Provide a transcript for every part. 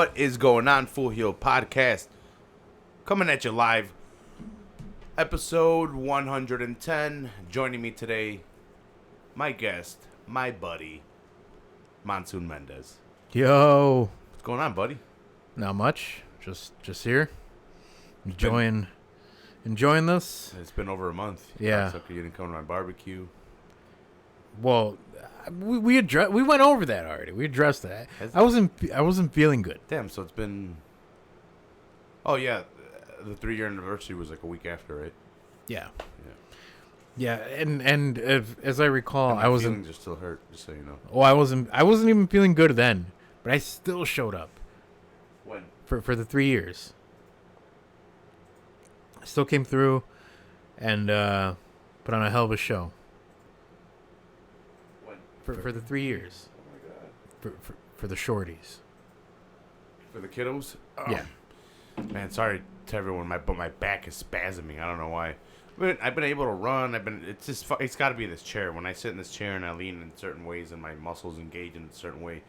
What is going on, Full Heel Podcast? Coming at you live. Episode 110. Joining me today, my guest, my buddy, Monsoon Mendez. Yo, What's going on, buddy? not much. Just here, enjoying this. It's been over a month. Yeah. Cocksucker, you didn't come to my barbecue. Well, we went over that already. We addressed that. I wasn't feeling good. Damn, so it's been... Oh, yeah. The 3-year anniversary was like a week after, right? Yeah. And as I recall, My I wasn't. feelings are still hurt, just so you know. Oh, I wasn't even feeling good then, but I still showed up When? for the 3 years. I still came through and put on a hell of a show When? for the 3 years. Oh, my God. For the shorties. For the kiddos? Yeah. Man, sorry to everyone, but my back is spasming. I don't know why. I've been able to run. It's got to be this chair. When I sit in this chair and I lean in certain ways and my muscles engage in a certain way,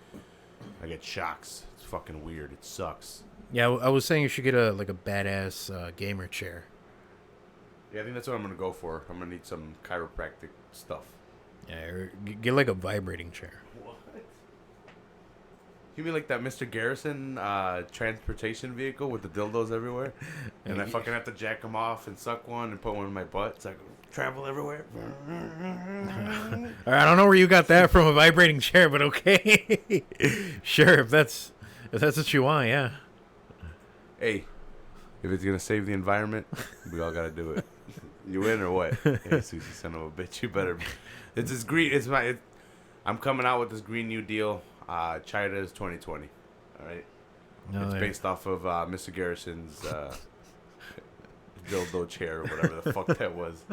I get shocks. It's fucking weird. It sucks. Yeah, I was saying you should get a badass gamer chair. Yeah, I think that's what I'm gonna go for. I'm gonna need some chiropractic stuff. Yeah, or get like a vibrating chair. What? You mean like that Mr. Garrison transportation vehicle with the dildos everywhere? And I fucking have to jack them off and suck one and put one in my butt. It's like travel everywhere. I don't know where you got that from, a vibrating chair, but okay. Sure, if that's what you want, yeah. Hey, if it's gonna save the environment, we all gotta do it. You in or what? Hey, Susie, son of a bitch, you better. It's this green. I'm coming out with this Green New Deal. China's 2020. All right. No, It's based off of Mr. Garrison's dildo chair or whatever the fuck that was.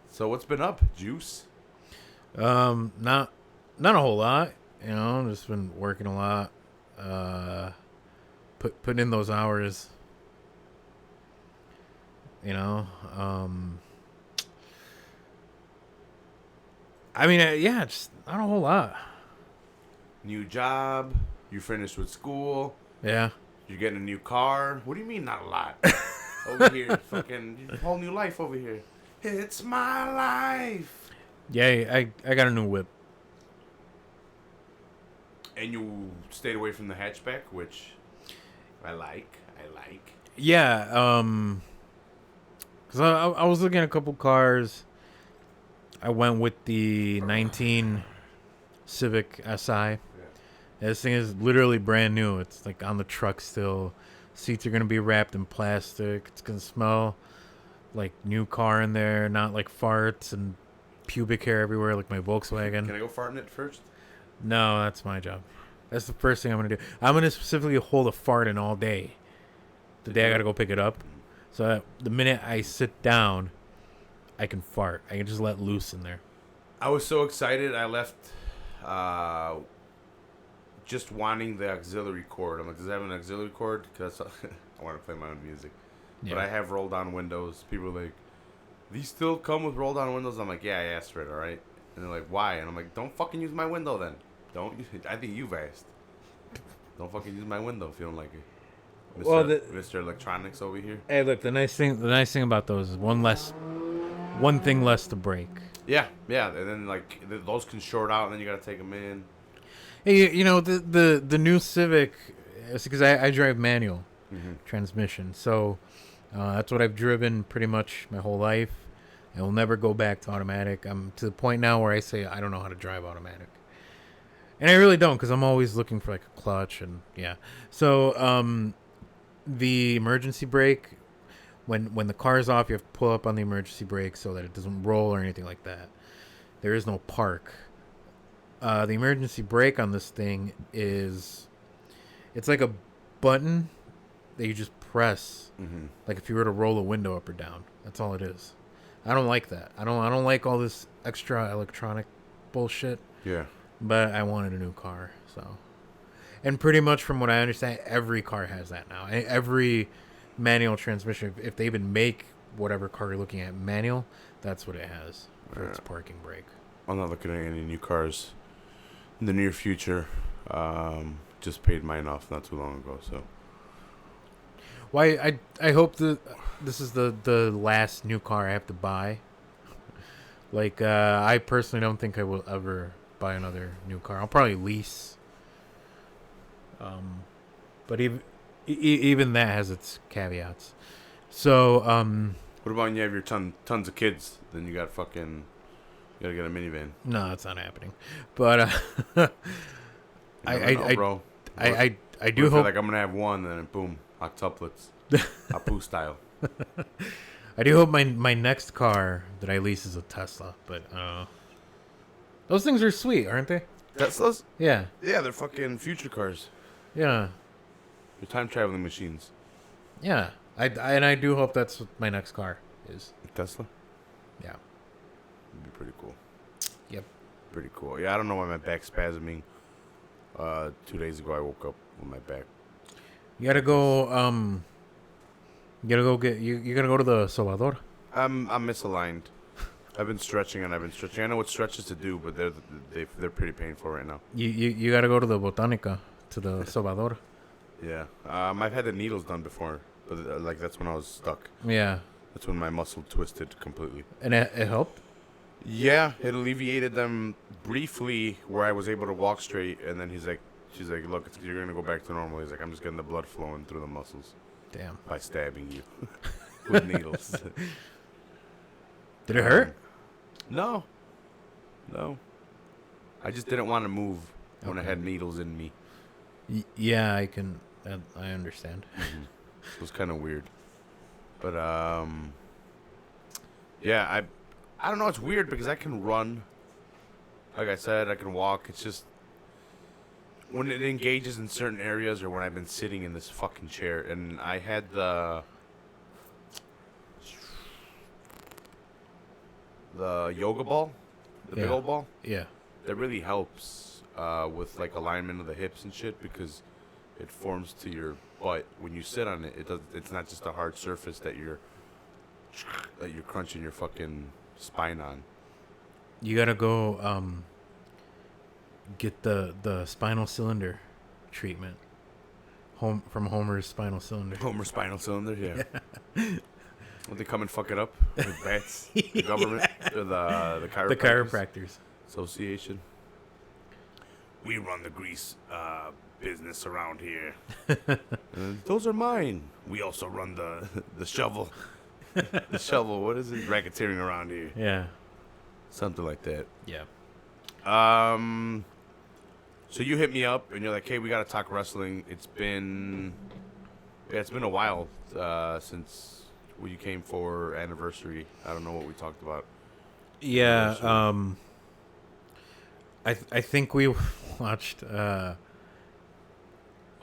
So what's been up, Juice? not a whole lot. You know, just been working a lot. Putting in those hours. You know, I mean, yeah, just not a whole lot. New job. You finished with school. Yeah. You're getting a new car. What do you mean not a lot? Over here, fucking whole new life over here. It's my life. Yeah, I got a new whip. And you stayed away from the hatchback, which I like. Yeah, because I was looking at a couple cars. I went with the 19 Civic Si. Yeah, this thing is literally brand new. It's like on the truck still. Seats are going to be wrapped in plastic. It's going to smell like new car in there, not like farts and pubic hair everywhere like my Volkswagen. Can I go fart in it first? No, that's my job. That's the first thing I'm going to do. I'm going to specifically hold a fart in all day. The day I got to go pick it up. So that the minute I sit down, I can fart. I can just let loose in there. I was so excited. I left just wanting the auxiliary cord. I'm like, does it have an auxiliary cord? Because I want to play my own music. Yeah. But I have roll-down windows. People are like, these still come with roll-down windows? I'm like, yeah, I asked for it, all right? And they're like, why? And I'm like, don't fucking use my window then. I think you've asked. Don't fucking use my window if you don't like it. Mr. Electronics over here. Hey, look, the nice thing about those is one thing less to break. Yeah, and then like those can short out, and then you gotta take them in. Hey, you know the new Civic, because I drive manual transmission, so that's what I've driven pretty much my whole life. I will never go back to automatic. I'm to the point now where I say I don't know how to drive automatic, and I really don't, because I'm always looking for like a clutch and yeah. So the emergency brake. When the car's off, you have to pull up on the emergency brake so that it doesn't roll or anything like that. There is no park. The emergency brake on this thing it's like a button that you just press, like if you were to roll a window up or down. That's all it is. I don't like that. I don't like all this extra electronic bullshit. Yeah. But I wanted a new car, so. And pretty much from what I understand, every car has that now. Every manual transmission, if they even make whatever car you're looking at manual, that's what it has for its parking brake. I'm not looking at any new cars in the near future. Just paid mine off not too long ago. So. Why I hope this is the last new car I have to buy. Like I personally don't think I will ever buy another new car. I'll probably lease. But even that has its caveats. So what about when you have your tons of kids? Then you gotta get a minivan. No, that's not happening. But bro. I do hope like I'm gonna have one, and then boom, octuplets, Apu style. I do hope my next car that I lease is a Tesla, but those things are sweet, aren't they? Teslas? Yeah. Yeah, they're fucking future cars. Yeah. They're time traveling machines. Yeah. I do hope that's what my next car is. Tesla? Yeah. It'd be pretty cool. Yep. Pretty cool. Yeah, I don't know why my back's spasming. 2 days ago I woke up with my back. You gotta go you gotta go to the Salvador. I'm misaligned. I've been stretching. I know what stretches to do, but they're pretty painful right now. You gotta go to the Botanica, to the Salvador. Yeah. I've had the needles done before, but like that's when I was stuck. Yeah. That's when my muscle twisted completely. And it helped? Yeah, it alleviated them briefly where I was able to walk straight, and then she's like, look, you're going to go back to normal. He's like, I'm just getting the blood flowing through the muscles. Damn. By stabbing you with needles. Did it hurt? No. I just didn't want to move when I had needles in me. Yeah, I understand. Mm-hmm. It was kind of weird. But, yeah, I don't know. It's weird because I can run. Like I said, I can walk. It's just when it engages in certain areas or when I've been sitting in this fucking chair. And I had the yoga ball, the big old ball. Yeah. That really helps with like alignment of the hips and shit because it forms to your butt. When you sit on it, it's not just a hard surface that you're crunching your fucking spine on. You gotta go get the spinal cylinder treatment. From Homer's spinal cylinder. Homer's spinal cylinder, yeah. Will they come and fuck it up with bats? The government? Or the chiropractors? The chiropractors. Association. We run the grease business around here. Those are mine. We also run the shovel. The shovel, what is it? Racketeering around here. Yeah. Something like that. Yeah. So you hit me up and you're like, hey, we gotta talk wrestling. It's been a while since you came for anniversary. I don't know what we talked about. Yeah. I think we watched.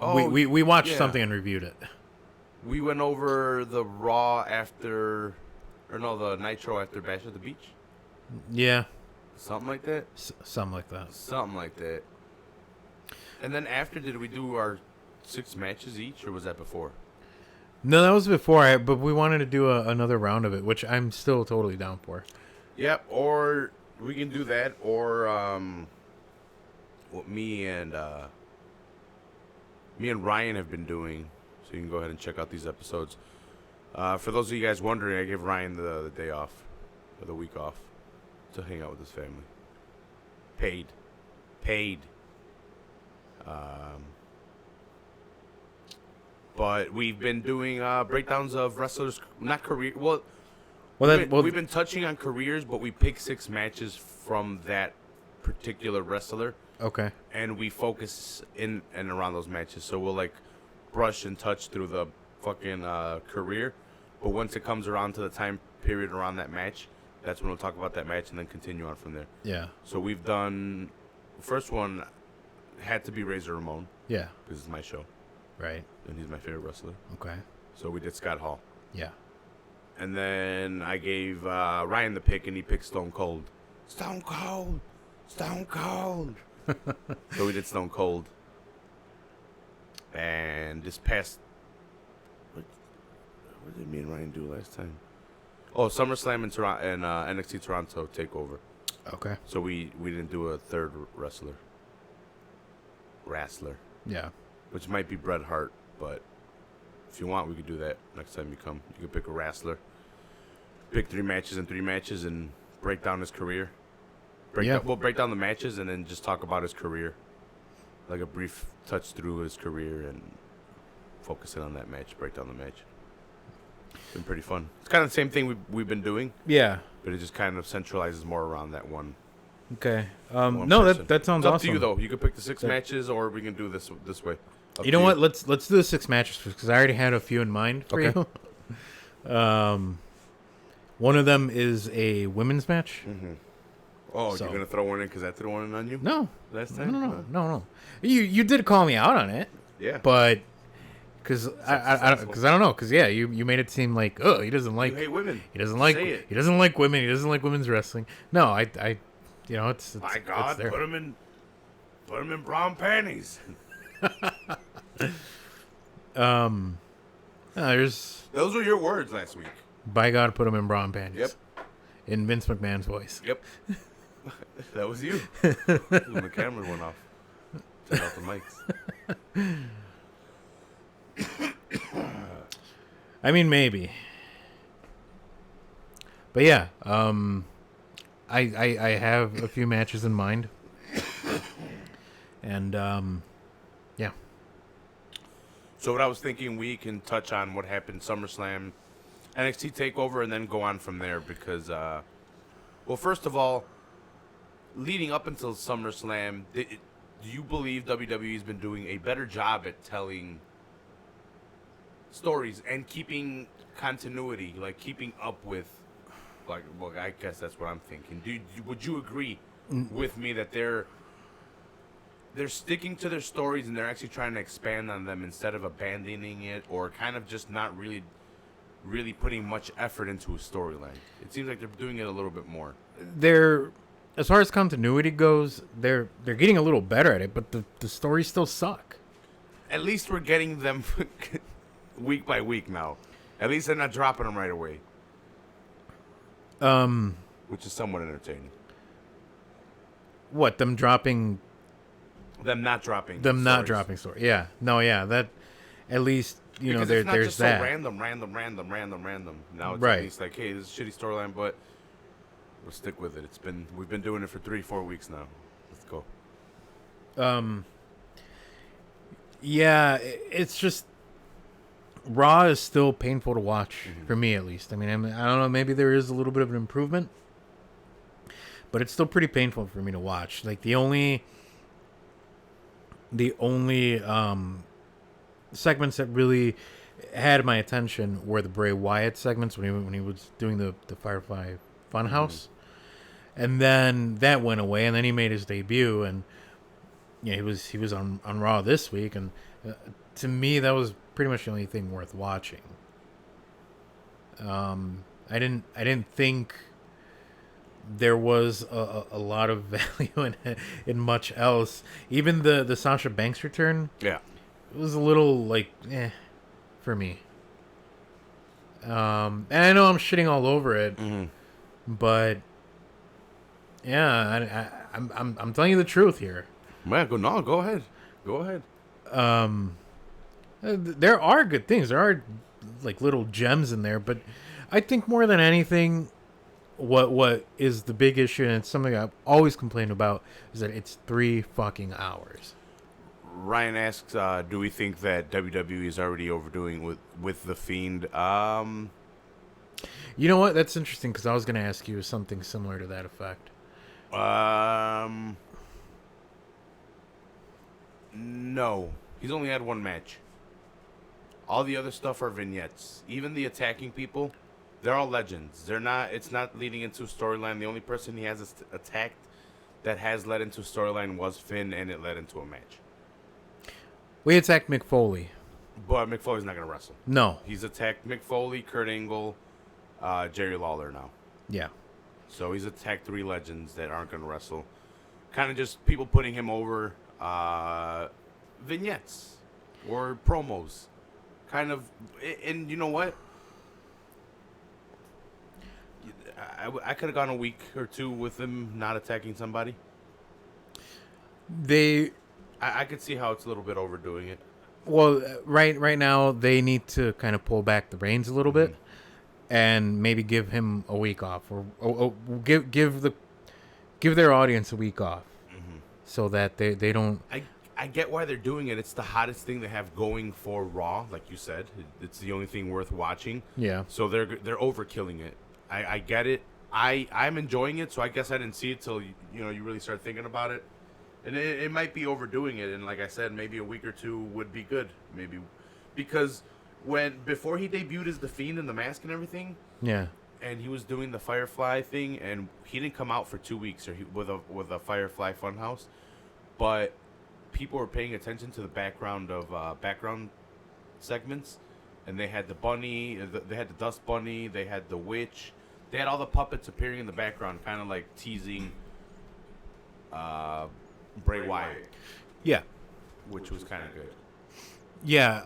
We watched something and reviewed it. We went over the Raw the Nitro after Bash at the Beach. Yeah. Something like that. Something like that. Something like that. And then after, did we do our 6 matches each, or was that before? No, that was before. But we wanted to do another round of it, which I'm still totally down for. Yep. Or we can do that, or what me and Ryan have been doing. So you can go ahead and check out these episodes. For those of you guys wondering, I gave Ryan the day off, or the week off, to hang out with his family. Paid. But we've been doing breakdowns of wrestlers, not career. We've been touching on careers, but we pick 6 matches from that particular wrestler. Okay. And we focus in and around those matches. So we'll like brush and touch through the fucking career. But once it comes around to the time period around that match, that's when we'll talk about that match and then continue on from there. Yeah. So we've done, the first one had to be Razor Ramon. Yeah. This is my show. Right. And he's my favorite wrestler. Okay. So we did Scott Hall. Yeah. And then I gave Ryan the pick, and he picked Stone Cold. Stone Cold! So we did Stone Cold. And this past... What did me and Ryan do last time? Oh, SummerSlam and NXT Toronto TakeOver. Okay. So we didn't do a third wrestler. wrestler. Yeah. Which might be Bret Hart, but if you want, we could do that next time you come. You could pick a wrestler. Pick 3 matches and break down his career. We'll break down the matches and then just talk about his career. Like a brief touch through his career and focus in on that match, break down the match. It's been pretty fun. It's kind of the same thing we've been doing. Yeah. But it just kind of centralizes more around that one. Okay. One no, person. that sounds it's up awesome. to you though. You can pick the 6 matches, or we can do this way. You know what? Let's do the 6 matches because I already had a few in mind for you. One of them is a women's match. Mm-hmm. Oh, so. You're gonna throw one in because I threw one in on you? No, last time. No. You did call me out on it. Yeah. But because I don't know because you made it seem like he doesn't like. You hate women. He doesn't like. He doesn't like women. He doesn't like women's wrestling. No, I it's my God, it's put him in brown panties. Those were your words last week. By God, put him in brown panties. Yep. In Vince McMahon's voice. Yep. That was you. When the camera went off. Turn off the mics. I mean, maybe. But yeah, I have a few matches in mind. And, yeah. So what I was thinking, we can touch on what happened SummerSlam, NXT TakeOver, and then go on from there because, well, first of all, leading up until SummerSlam, do you believe WWE's been doing a better job at telling stories and keeping continuity, like keeping up with, like, well, I guess that's what I'm thinking. Would you agree with me that they're sticking to their stories and they're actually trying to expand on them instead of abandoning it or kind of just not really putting much effort into a storyline? It seems like they're doing it a little bit more. As far as continuity goes, they're getting a little better at it, but the stories still suck. At least we're getting them week by week now. At least they're not dropping them right away. Which is somewhat entertaining. What, them dropping? Them not dropping. Not dropping story. Yeah. No, yeah. That, at least, because there's just that. So random. Now it's right. At least like, hey, this is a shitty storyline, but we'll stick with it. We've been doing it for 3-4 weeks now. Let's go. Yeah, it's just Raw is still painful to watch for me, at least. I mean, I don't know. Maybe there is a little bit of an improvement, but it's still pretty painful for me to watch. Like the only segments that really had my attention were the Bray Wyatt segments when he was doing the Firefly Funhouse, and then that went away, and then he made his debut, and he was on Raw this week, and to me that was pretty much the only thing worth watching. I didn't think there was a lot of value in much else. Even the Sasha Banks return, yeah, it was a little like for me. And I know I'm shitting all over it, but yeah, I'm telling you the truth here. Man, go ahead. There are good things. There are like little gems in there, but I think more than anything, what is the big issue, and it's something I've always complained about, is that it's 3 fucking hours. Ryan asks, do we think that WWE is already overdoing with The Fiend? You know what? That's interesting because I was going to ask you something similar to that effect. No. He's only had 1 match. All the other stuff are vignettes. Even the attacking people, they're all legends. It's not leading into a storyline. The only person he has attacked that has led into a storyline was Finn, and it led into a match. We attacked Mick Foley. But Mick Foley's not going to wrestle. No. He's attacked Mick Foley, Kurt Angle, Jerry Lawler now. Yeah. So he's attacked 3 legends that aren't going to wrestle. Kind of just people putting him over, vignettes or promos. Kind of, and you know what? I could have gone a week or 2 with him not attacking somebody. I could see how it's a little bit overdoing it. Well, right now they need to kind of pull back the reins a little bit, and maybe give him a week off, or give their audience a week off, so that they don't. I get why they're doing it. It's the hottest thing they have going for Raw, like you said. It's the only thing worth watching. Yeah. So they're overkilling it. I get it. I'm enjoying it. So I guess I didn't see it till you really start thinking about it. And it might be overdoing it, and like I said, maybe a week or two would be good. Maybe because before he debuted as the Fiend in the mask and everything, Yeah. and he was doing the Firefly thing, and he didn't come out for 2 weeks with a Firefly Funhouse, but people were paying attention to the background segments, and they had the bunny, they had the Dust Bunny, they had the witch, they had all the puppets appearing in the background, kind of like teasing. Bray Wyatt, Yeah. which was kind of good. Yeah.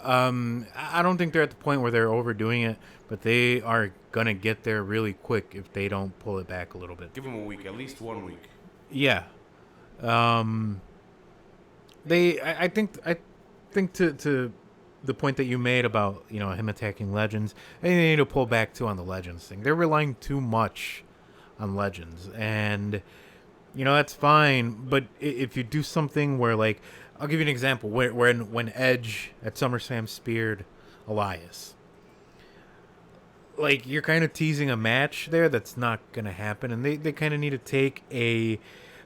I don't think they're at the point where they're overdoing it, but they are gonna get there really quick if they don't pull it back a little bit. Give him a week, at least 1 week. Yeah. I think to the point that you made about him attacking Legends, I think they need to pull back too on the Legends thing. They're relying too much on Legends, and that's fine. But if you do something where, like, I'll give you an example, when Edge at SummerSlam speared Elias, like, you're kind of teasing a match there that's not gonna happen, and they kind of need to take a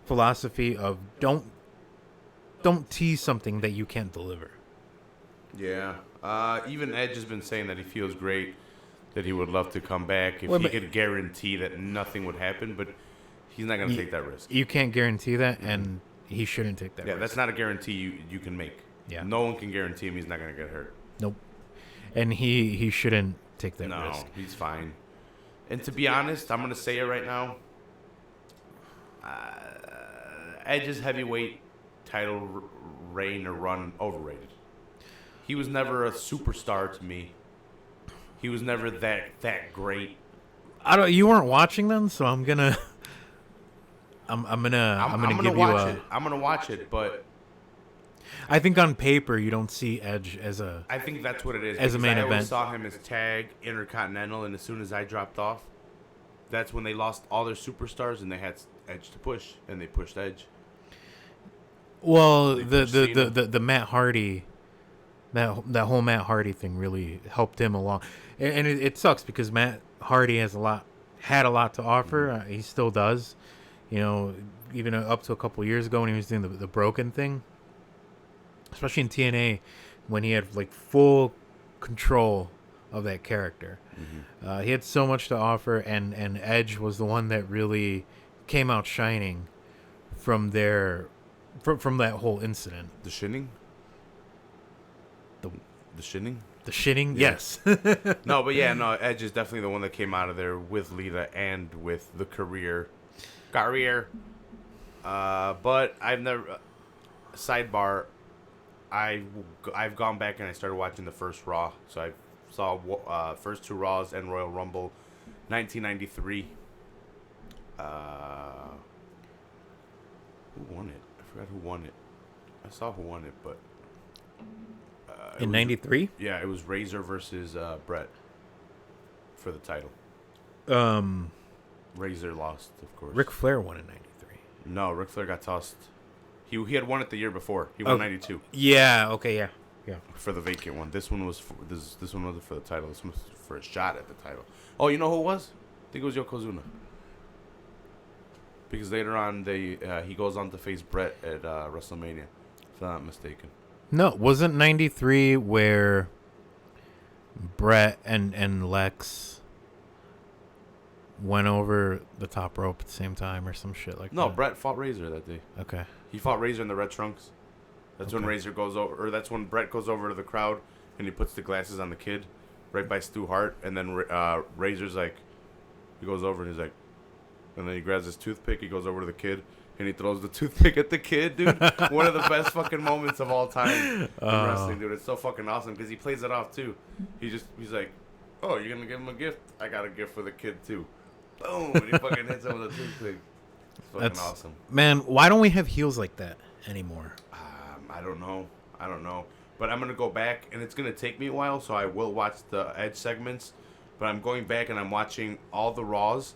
philosophy of don't tease something that you can't deliver. Yeah. Even Edge has been saying that he feels great, that he would love to come back if he could guarantee that nothing would happen, but he's not going to take that risk. You can't guarantee that, and he shouldn't take that risk. Yeah, that's not a guarantee you can make. Yeah. No one can guarantee him he's not going to get hurt. Nope. And he shouldn't take that No, risk. he's fine. And to be honest, I'm going to say it right now. Edge's heavyweight title reign or run overrated. He was never a superstar to me. He was never that great. You weren't watching them, so I'm gonna give you a. I'm gonna watch it, but I think on paper you don't see Edge as a. I think that's what it is. As a main I event. always saw him as tag, Intercontinental, and as soon as I dropped off, that's when they lost all their superstars and they had Edge to push, and they pushed Edge. Well, the Matt Hardy, that whole Matt Hardy thing really helped him along, and it sucks because Matt Hardy had a lot to offer. He still does, even up to a couple years ago when he was doing the broken thing, especially in TNA when he had like full control of that character. Mm-hmm. He had so much to offer, and Edge was the one that really came out shining from from that whole incident. The shinning? The shinning? The shitting? Yeah. Yes. No, but Edge is definitely the one that came out of there with Lita and with the career. But I've never... Sidebar, I've gone back and I started watching the first Raw. So I saw first two Raws and Royal Rumble 1993. Who won it? I forgot who won it. I saw who won it, but... in 93? Yeah, it was Razor versus Brett for the title. Razor lost, of course. Ric Flair won in 93. No, Ric Flair got tossed. He had won it the year before. He won 92. Yeah, okay, yeah. For the vacant one. This one was this one wasn't for the title. This one was for a shot at the title. Oh, you know who it was? I think it was Yokozuna. Because later on, he goes on to face Brett at WrestleMania, if I'm not mistaken. No, wasn't 93 where Brett and Lex went over the top rope at the same time or some shit like that? No, Brett fought Razor that day. Okay. He fought Razor in the red trunks. That's when Razor goes over, or that's when Brett goes over to the crowd and he puts the glasses on the kid right by Stu Hart. And then Razor's like, he goes over and he's like, and then he grabs his toothpick. He goes over to the kid and he throws the toothpick at the kid, dude. One of the best fucking moments of all time in wrestling, dude. It's so fucking awesome because he plays it off too. He's like, oh, you're going to give him a gift? I got a gift for the kid too. Boom. And he fucking hits him with a toothpick. It's fucking awesome. Man, why don't we have heels like that anymore? I don't know. But I'm gonna go back, and it's gonna take me a while, so I will watch the Edge segments. But I'm going back and I'm watching all the Raws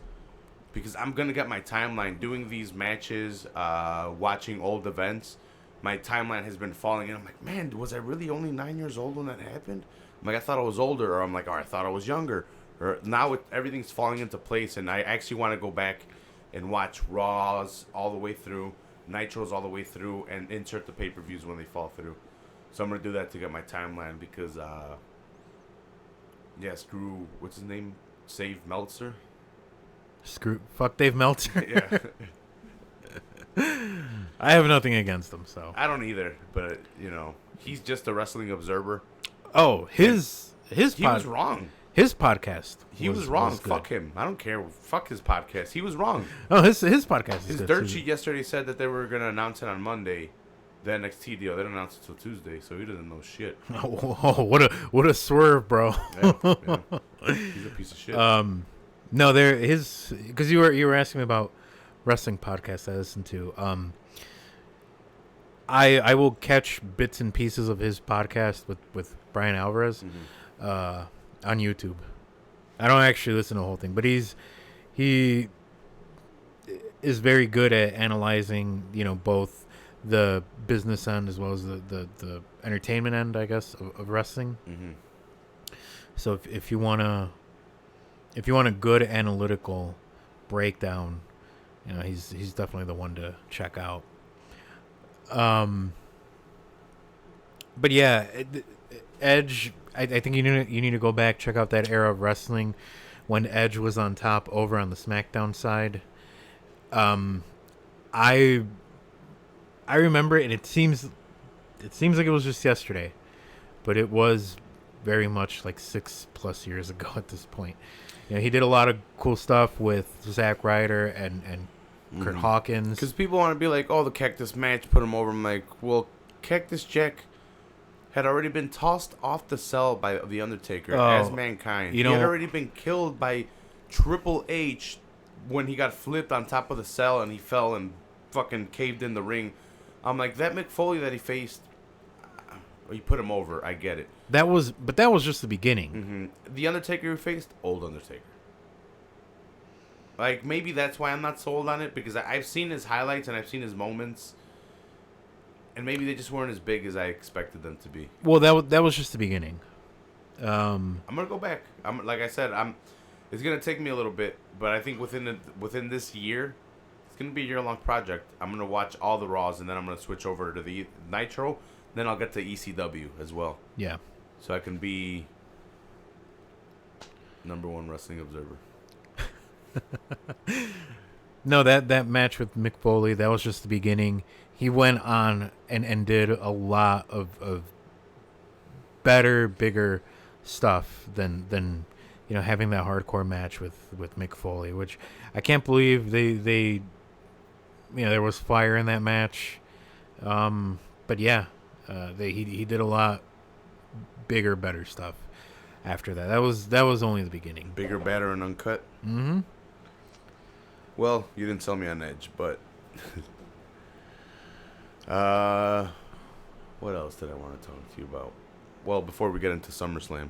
because I'm gonna get my timeline doing these matches, watching old events. My timeline has been falling, and I'm like, man, was I really only 9 years old when that happened? I'm like, I thought I was older, or I'm like, oh, I thought I was younger. Or now everything's falling into place, and I actually want to go back and watch Raws all the way through, Nitros all the way through, and insert the pay-per-views when they fall through. So I'm going to do that to get my timeline because, screw, what's his name? Save Meltzer? Fuck Dave Meltzer. Yeah. I have nothing against him, so. I don't either, but, he's just a wrestling observer. Oh, he was wrong. His podcast. He was wrong. Fuck him. I don't care. Fuck his podcast. He was wrong. Oh, his podcast is His good. dirt sheet yesterday said that they were going to announce it on Monday. The NXT deal. They didn't announce it till Tuesday, so he doesn't know shit. Oh, what a swerve, bro. Yeah. He's a piece of shit. No, because you were asking me about wrestling podcasts I listen to. I will catch bits and pieces of his podcast with Brian Alvarez on YouTube. I don't actually listen to the whole thing, but he is very good at analyzing, both the business end as well as the entertainment end, I guess, of wrestling. Mm-hmm. So if you want a good analytical breakdown, he's definitely the one to check out. But yeah, Edge. I think you need to go back, check out that era of wrestling when Edge was on top over on the SmackDown side. I remember it, and it seems like it was just yesterday, but it was very much like 6+ years ago at this point. He did a lot of cool stuff with Zack Ryder and Kurt Hawkins. Because people want to be like, oh, the Cactus match put him over. I'm like, well, Cactus Jack had already been tossed off the cell by The Undertaker as Mankind. He had already been killed by Triple H when he got flipped on top of the cell and he fell and fucking caved in the ring. I'm like, that Mick Foley that he faced, he put him over. I get it. But that was just the beginning. Mm-hmm. The Undertaker who faced, old Undertaker. Like, maybe that's why I'm not sold on it, because I've seen his highlights and I've seen his moments, and maybe they just weren't as big as I expected them to be. Well, that was just the beginning. I'm gonna go back. Like I said, it's gonna take me a little bit, but I think within this year, it's gonna be a year-long project. I'm gonna watch all the Raws, and then I'm gonna switch over to the Nitro. Then I'll get to ECW as well. Yeah. So I can be #1 wrestling observer. No, that match with Mick Foley, that was just the beginning. He went on and did a lot of better, bigger stuff than having that hardcore match with Mick Foley, which I can't believe they there was fire in that match. But yeah, he did a lot bigger, better stuff after that. That was only the beginning. Bigger, badder, and uncut. Mm-hmm. Well, you didn't sell me on Edge, but what else did I want to talk to you about? Well, before we get into SummerSlam,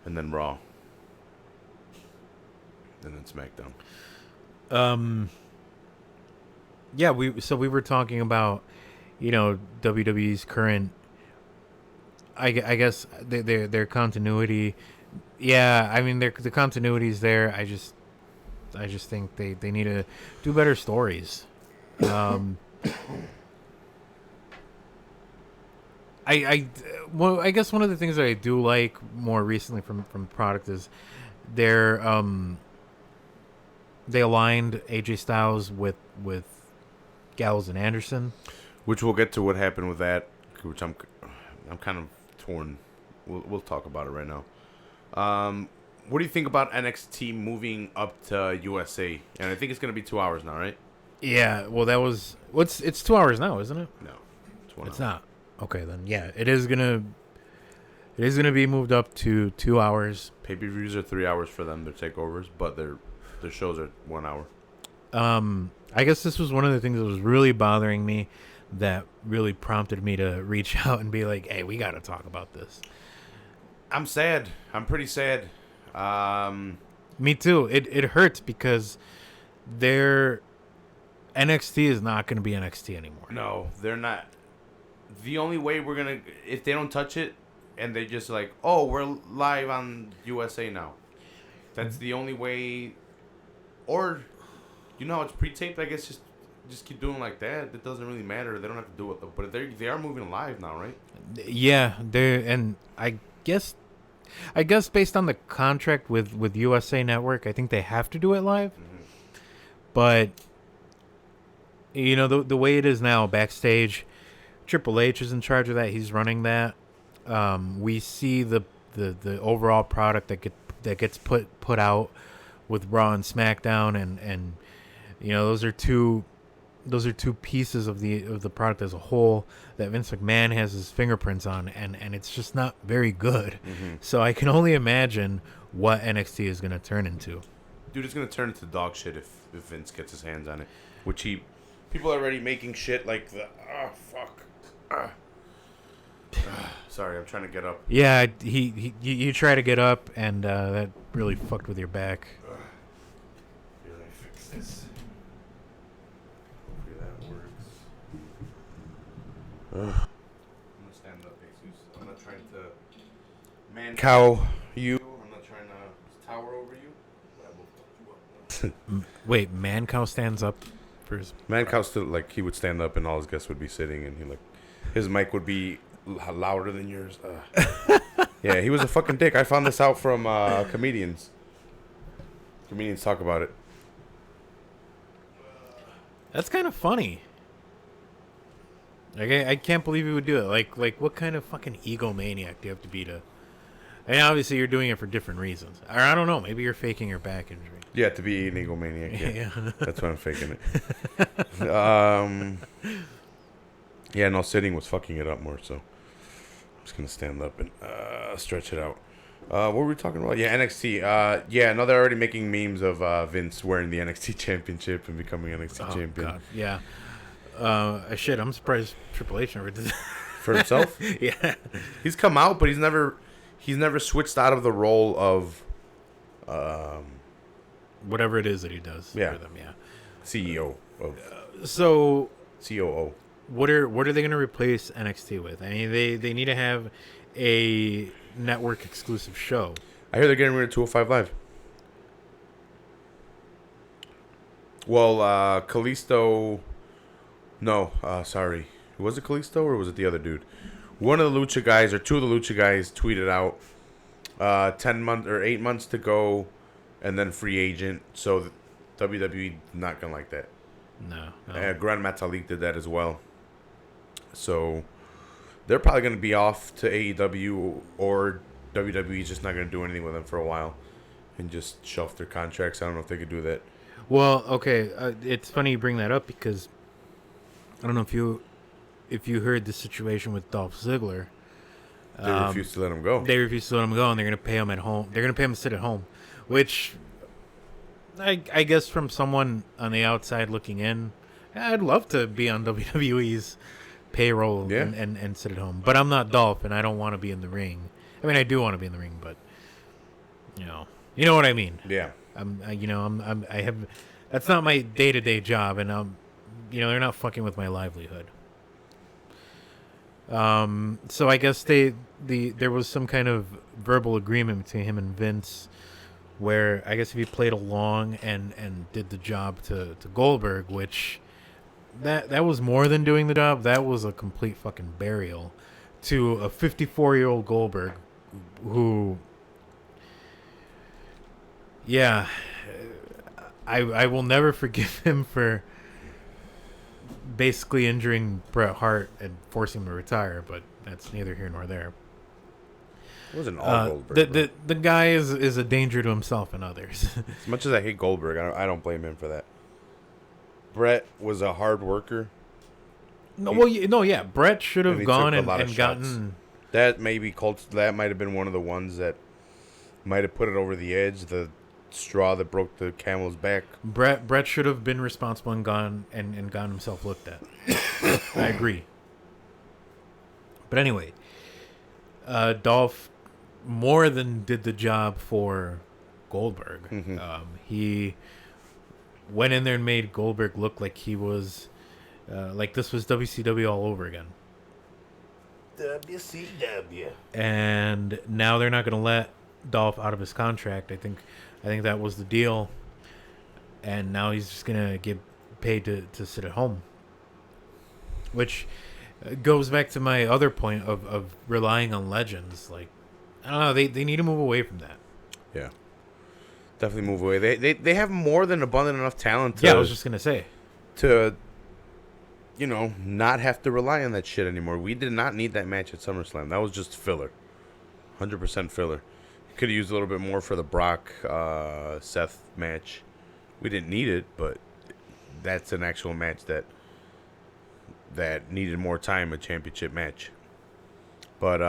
and then Raw, and then SmackDown. Yeah, we were talking about WWE's current. I guess their continuity. Yeah, I mean the continuity's there. I just think they need to do better stories. I guess one of the things that I do like more recently from the product is they aligned AJ Styles with Gallows and Anderson, which we'll get to what happened with that, which I'm kind of torn. We'll talk about it right now. What do you think about NXT moving up to USA? And I think it's going to be 2 hours now, right? Yeah. Well, it's 2 hours now, isn't it? No, it's 1 hour. It's not. Okay, then yeah, it is gonna be moved up to 2 hours. Pay-per-views are 3 hours for them, their takeovers, but their shows are 1 hour. I guess this was one of the things that was really bothering me that really prompted me to reach out and be like, hey, we got to talk about this. I'm sad. I'm pretty sad. Me too. It hurts because their NXT is not going to be NXT anymore. No, they're not. The only way we're going to... If they don't touch it and they just like, oh, we're live on USA now. That's the only way... Or, you know, it's pre-taped. I guess just keep doing like that. It doesn't really matter. They don't have to do it. But they are moving live now, right? Yeah, and I guess based on the contract with USA Network, I think they have to do it live. Mm-hmm. But you know, the way it is now backstage, Triple H is in charge of that. He's running that. We see the overall product that gets put out with Raw and SmackDown, and you know, those are two pieces of the product as a whole that Vince McMahon has his fingerprints on, and it's just not very good. Mm-hmm. So I can only imagine what NXT is going to turn into. Dude, it's going to turn into dog shit if Vince gets his hands on it. Which people are already making shit like the sorry, I'm trying to get up. Yeah, you try to get up, and that really fucked with your back. Here, let me fix this. Hopefully that works. I'm gonna stand up, Jesus. I'm not trying to man-cow you. I'm not trying to tower over you. But I will fuck you up. Wait, Man-Cow stands up for his... Man-Cow still, like, he would stand up and all his guests would be sitting, and his mic would be louder than yours. Yeah, he was a fucking dick. I found this out from comedians. Comedians talk about it. That's kind of funny. Like, I can't believe he would do it. Like, what kind of fucking egomaniac do you have to be to... I mean, obviously, you're doing it for different reasons. Or, I don't know, maybe you're faking your back injury. Yeah, to be an egomaniac, yeah. That's why I'm faking it. Yeah, no, sitting was fucking it up more, so... I'm just going to stand up and stretch it out. What were we talking about? Yeah, NXT. Yeah, no, they're already making memes of Vince wearing the NXT championship and becoming NXT champion. God, yeah. Shit, I'm surprised Triple H never did that. For himself? Yeah. He's come out, but he's never switched out of the role of... whatever it is that he does for them, yeah. CEO of... So... COO. What are they going to replace NXT with? I mean, they need to have a network exclusive show. I hear they're getting rid of 205 Live. Well, Kalisto... No, sorry. Was it Kalisto or was it the other dude? One of the Lucha guys or two of the Lucha guys tweeted out 10 months or 8 months to go and then free agent. So WWE not going to like that. No. Grand Metalik did that as well. So they're probably going to be off to AEW, or WWE's just not going to do anything with them for a while and just shelf their contracts. I don't know if they could do that. Well, okay, it's funny you bring that up because I don't know if you heard the situation with Dolph Ziggler. They refused to let him go. They refused to let him go, and they're going to pay him at home. They're going to pay him to sit at home, which I guess from someone on the outside looking in, I'd love to be on WWE's payroll and sit at home. But I'm not Dolph, and I don't want to be in the ring. I mean, I do want to be in the ring, but you know what I mean. Yeah. That's not my day-to-day job, and they're not fucking with my livelihood. So I guess there was some kind of verbal agreement between him and Vince, where I guess if he played along and did the job to Goldberg, which that was more than doing the job. That was a complete fucking burial to a 54-year-old Goldberg who, yeah, I will never forgive him for basically injuring Bret Hart and forcing him to retire, but that's neither here nor there. It wasn't all Goldberg. The guy is a danger to himself and others. As much as I hate Goldberg, I don't blame him for that. Bret was a hard worker. Bret should have gone and gotten... That might have been one of the ones that might have put it over the edge. The straw that broke the camel's back. Brett should have been responsible and gone himself looked at. I agree. But anyway, Dolph more than did the job for Goldberg. Mm-hmm. He went in there and made Goldberg look like he was like this was WCW all over again. WCW. And now they're not going to let Dolph out of his contract. I think that was the deal. And now he's just going to get paid to sit at home. Which goes back to my other point of relying on legends. Like, I don't know, they need to move away from that. Yeah. Definitely move away. They have more than abundant enough talent to... Yeah, I was just going to say. To, not have to rely on that shit anymore. We did not need that match at SummerSlam. That was just filler. 100% filler. Could have used a little bit more for the Brock Seth match. We didn't need it, but that's an actual match that needed more time, a championship match. But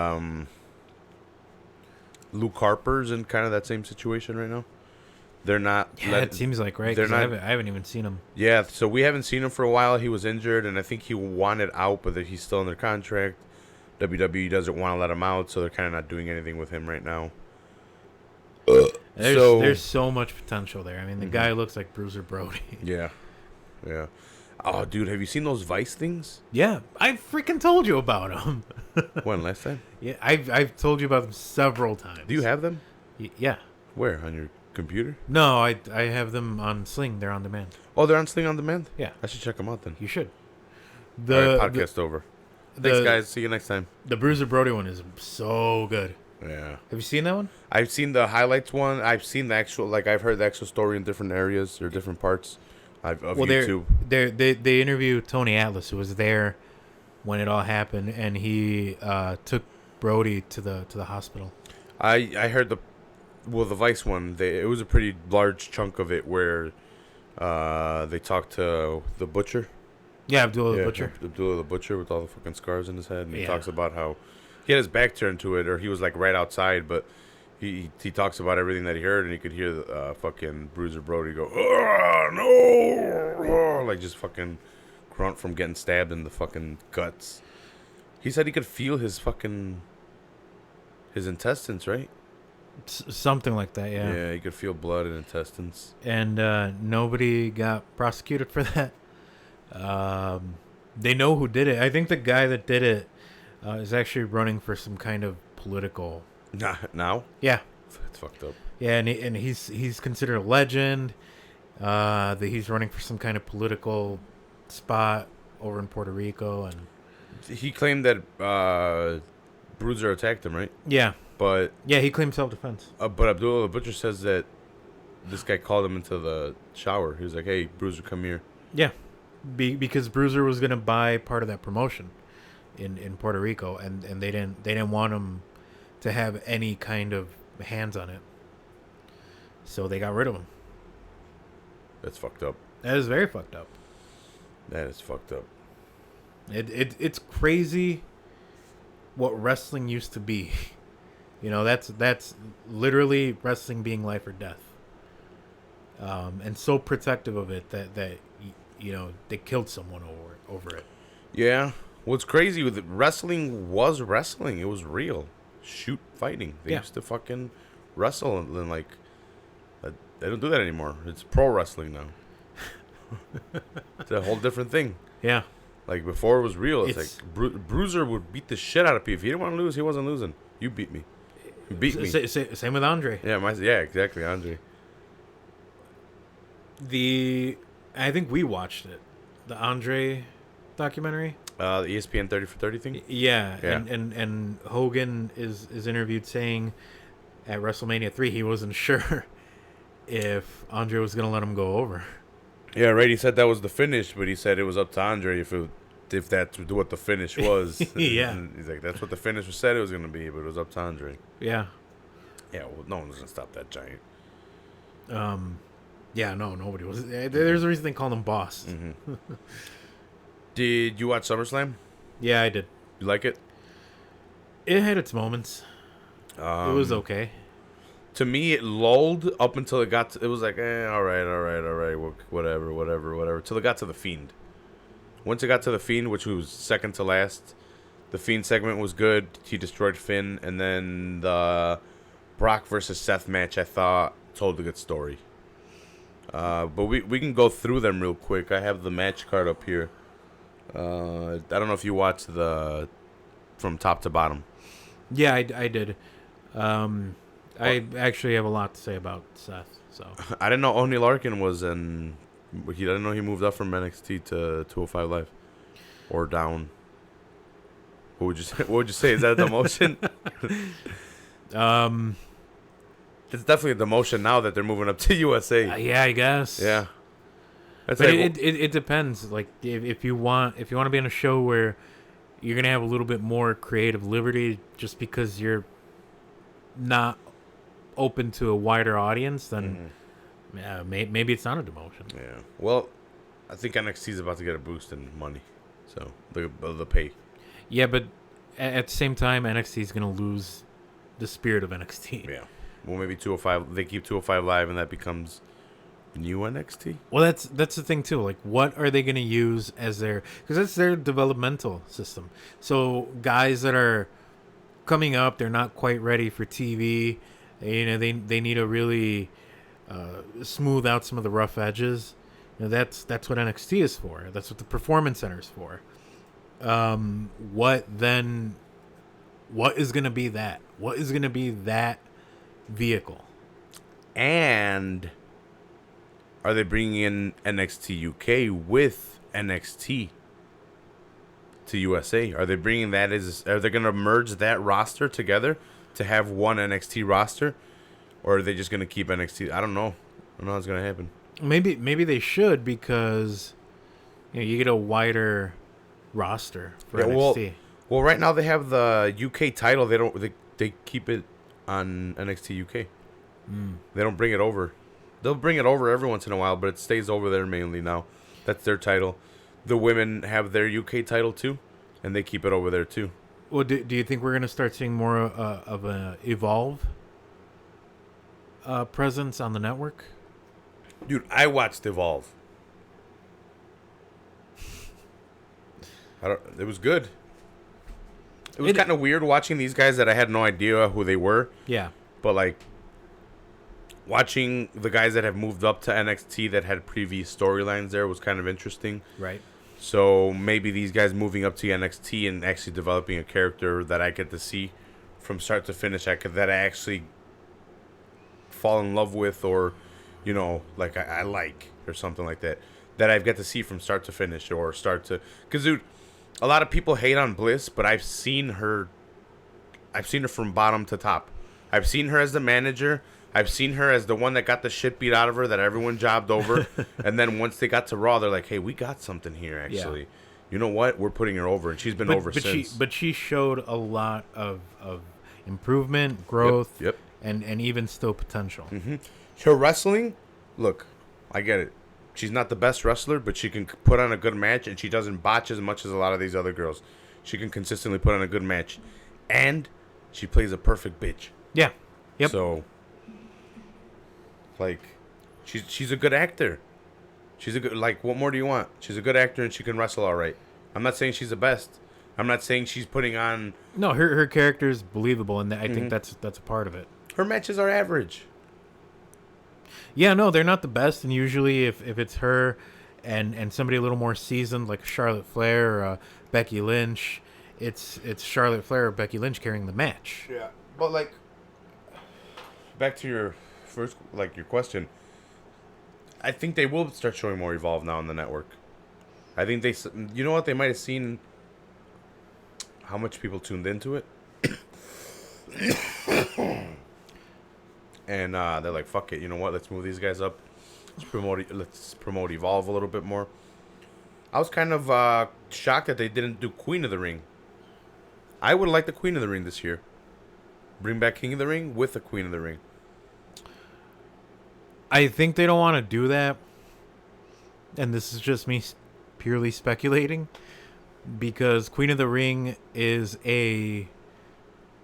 Luke Harper's in kind of that same situation right now. They're not. Yeah, it seems like, right? Because I haven't even seen him. Yeah, so we haven't seen him for a while. He was injured, and I think he wanted out, but he's still under contract. WWE doesn't want to let him out, so they're kind of not doing anything with him right now. There's so much potential there. I mean, the guy looks like Bruiser Brody. Yeah. Oh, dude, have you seen those Vice things? Yeah, I freaking told you about them. When, last time? Yeah, I've told you about them several times. Do you have them? Yeah. Where, on your computer? No, I have them on Sling. They're on demand. Oh, they're on Sling on demand? Yeah. I should check them out then. You should. All right, podcast over. Thanks, guys. See you next time. The Bruiser Brody one is so good. Yeah. Have you seen that one? I've seen the highlights one. I've seen the actual, I've heard the actual story in different areas or different parts of YouTube. They interview Tony Atlas, who was there when it all happened, and he took Brody to the hospital. I heard the Vice one. It was a pretty large chunk of it where they talked to the Butcher. Yeah, Abdullah the Butcher. Abdullah the Butcher with all the fucking scars in his head, and he talks about how he had his back turned to it, or he was right outside, but he talks about everything that he heard, and he could hear the fucking Bruiser Brody go, "Oh no!" Just fucking grunt from getting stabbed in the fucking guts. He said he could feel his intestines, right? Something like that, yeah. Yeah, he could feel blood and intestines. And nobody got prosecuted for that. They know who did it. I think the guy that did it is actually running for some kind of political. Now? Yeah. It's fucked up. Yeah, and he's considered a legend. That he's running for some kind of political spot over in Puerto Rico, and he claimed that Bruiser attacked him, right? Yeah. But yeah, he claimed self-defense. But Abdullah the Butcher says that this guy called him into the shower. He was like, "Hey, Bruiser, come here." Yeah. Because Bruiser was gonna buy part of that promotion in Puerto Rico, and they didn't want him to have any kind of hands on it, so they got rid of him. That's fucked up. That is very fucked up. That is fucked up. It's crazy what wrestling used to be. That's literally wrestling being life or death. And so protective of it that they killed someone over it. Yeah. What's crazy with it, wrestling was wrestling. It was real. Shoot fighting. They used to fucking wrestle, and then they don't do that anymore. It's pro wrestling now. It's a whole different thing. Yeah. Before it was real. It's Bruiser would beat the shit out of people. If he didn't want to lose, he wasn't losing. You beat me. You beat me. Same with Andre. Yeah, exactly, Andre. I think we watched it. The Andre documentary. The ESPN 30 for 30 thing? Yeah. And Hogan is interviewed saying at WrestleMania 3 he wasn't sure if Andre was going to let him go over. Yeah, right. He said that was the finish, but he said it was up to Andre if that's what the finish was. Yeah. And he's like, that's what the finish said it was going to be, but it was up to Andre. Yeah. Yeah, well, no one was going to stop that giant. Yeah, no, nobody was. There's a reason they call him Boss. Mm-hmm. Did you watch SummerSlam? Yeah, I did. You like it? It had its moments. It was okay. to me, it lulled up until it got to, it was like, all right, whatever, till it got to The Fiend. Once it got to The Fiend, which was second to last, the Fiend segment was good. He destroyed Finn, and then the Brock versus Seth match, I thought, told a good story. But we can go through them real quick. I have the match card up here. I don't know if you watched the from top to bottom. Yeah, I did. I actually have a lot to say about Seth. So I didn't know Oney Larkin was in. I didn't know he moved up from NXT to 205 Live, or down. What would you say? What would you say? Is that a demotion? It's definitely a demotion now that they're moving up to USA. Yeah, I guess. Yeah. That's but like, it depends. Like if you want to be on a show where you're gonna have a little bit more creative liberty, just because you're not open to a wider audience, then yeah, maybe it's not a demotion. Yeah. Well, I think NXT is about to get a boost in money, so the pay. Yeah, but at the same time, NXT is gonna lose the spirit of NXT. Yeah. Well, maybe 205. They keep 205 Live, and that becomes new NXT. Well, that's the thing too. Like, what are they going to use as their? Because that's their developmental system. So guys that are coming up, they're not quite ready for TV. They need to really smooth out some of the rough edges. That's what NXT is for. That's what the Performance Center is for. What is going to be that? What is going to be that vehicle? And are they bringing in NXT UK with NXT to USA? Are they bringing that are they going to merge that roster together to have one NXT roster, or are they just going to keep NXT? I don't know. I don't know what's going to happen. Maybe they should, because you get a wider roster for NXT. Well, right now they have the UK title. They keep it on NXT UK. They don't bring it over. They'll bring it over every once in a while, but it stays over there mainly now. That's their title. The women have their UK title too, and they keep it over there too. Well, do you think we're going to start seeing more of a Evolve presence on the network? Dude, I watched Evolve. It was good. It was kind of weird watching these guys that I had no idea who they were. Yeah. But, like, watching the guys that have moved up to NXT that had previous storylines there was kind of interesting. Right. So maybe these guys moving up to NXT and actually developing a character that I get to see from start to finish, that I actually fall in love with, or, like I like, or something like that. That I get to see from start to finish, or start to... Because, dude, a lot of people hate on Bliss, but I've seen her from bottom to top. I've seen her as the manager. I've seen her as the one that got the shit beat out of her that everyone jobbed over. And then once they got to Raw, they're like, hey, we got something here, actually. Yeah. You know what? We're putting her over. And she's been over since. But she showed a lot of improvement, growth, yep. And even still potential. Mm-hmm. Her wrestling, look, I get it. She's not the best wrestler, but she can put on a good match, and she doesn't botch as much as a lot of these other girls. She can consistently put on a good match. And she plays a perfect bitch. Yeah. Yep. So, like, she's a good actor. She's a good, like, what more do you want? She's a good actor, and she can wrestle all right. I'm not saying she's the best. I'm not saying she's putting on... No, her character is believable, and I think that's a part of it. Her matches are average. Yeah, no, they're not the best, and usually if it's her and somebody a little more seasoned, like Charlotte Flair or Becky Lynch, it's Charlotte Flair or Becky Lynch carrying the match. Yeah, but, like, back to your first, like, your question, I think they will start showing more Evolve now on the network. I think you know what, they might have seen how much people tuned into it. And they're like, fuck it, you know what, let's move these guys up. Let's promote Evolve a little bit more. I was kind of shocked that they didn't do Queen of the Ring. I would like the Queen of the Ring this year. Bring back King of the Ring with the Queen of the Ring. I think they don't want to do that. And this is just me purely speculating. Because Queen of the Ring is a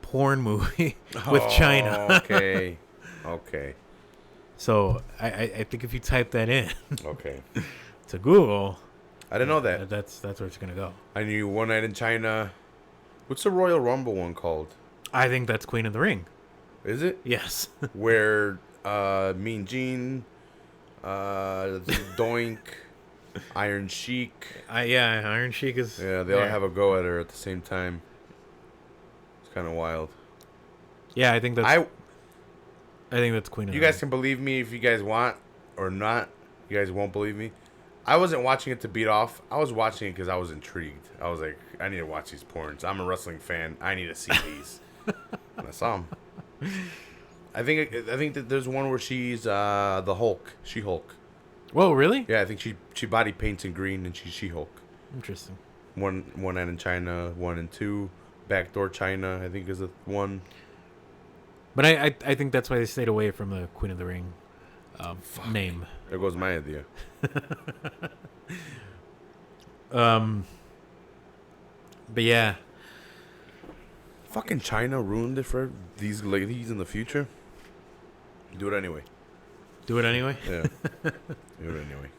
porn movie with China. Okay. Okay. So I think if you type that in Okay. to Google, I didn't know that. That's where it's gonna go. I knew One Night in China. What's the Royal Rumble one called? I think that's Queen of the Ring. Is it? Yes. Where Mean Gene, Doink, Iron Sheik. Iron Sheik is. Yeah, they all have a go at her at the same time. It's kind of wild. Yeah, I think that's. I think that's Queen of the You Ring. guys can believe me if you guys want or not. You guys won't believe me. I wasn't watching it to beat off. I was watching it because I was intrigued. I was like, I need to watch these porns. I'm a wrestling fan. I need to see these. And I saw them. I think that there's one where she's the Hulk, She-Hulk. Whoa, really? Yeah, I think she body paints in green and she's She-Hulk. Interesting. One night in China, 1 and 2. Backdoor China, I think is the one. But I think that's why they stayed away from the Queen of the Ring name. There goes my idea. But yeah. Fucking China ruined it for these ladies in the future. Do it anyway. Do it anyway? Yeah. Do it anyway.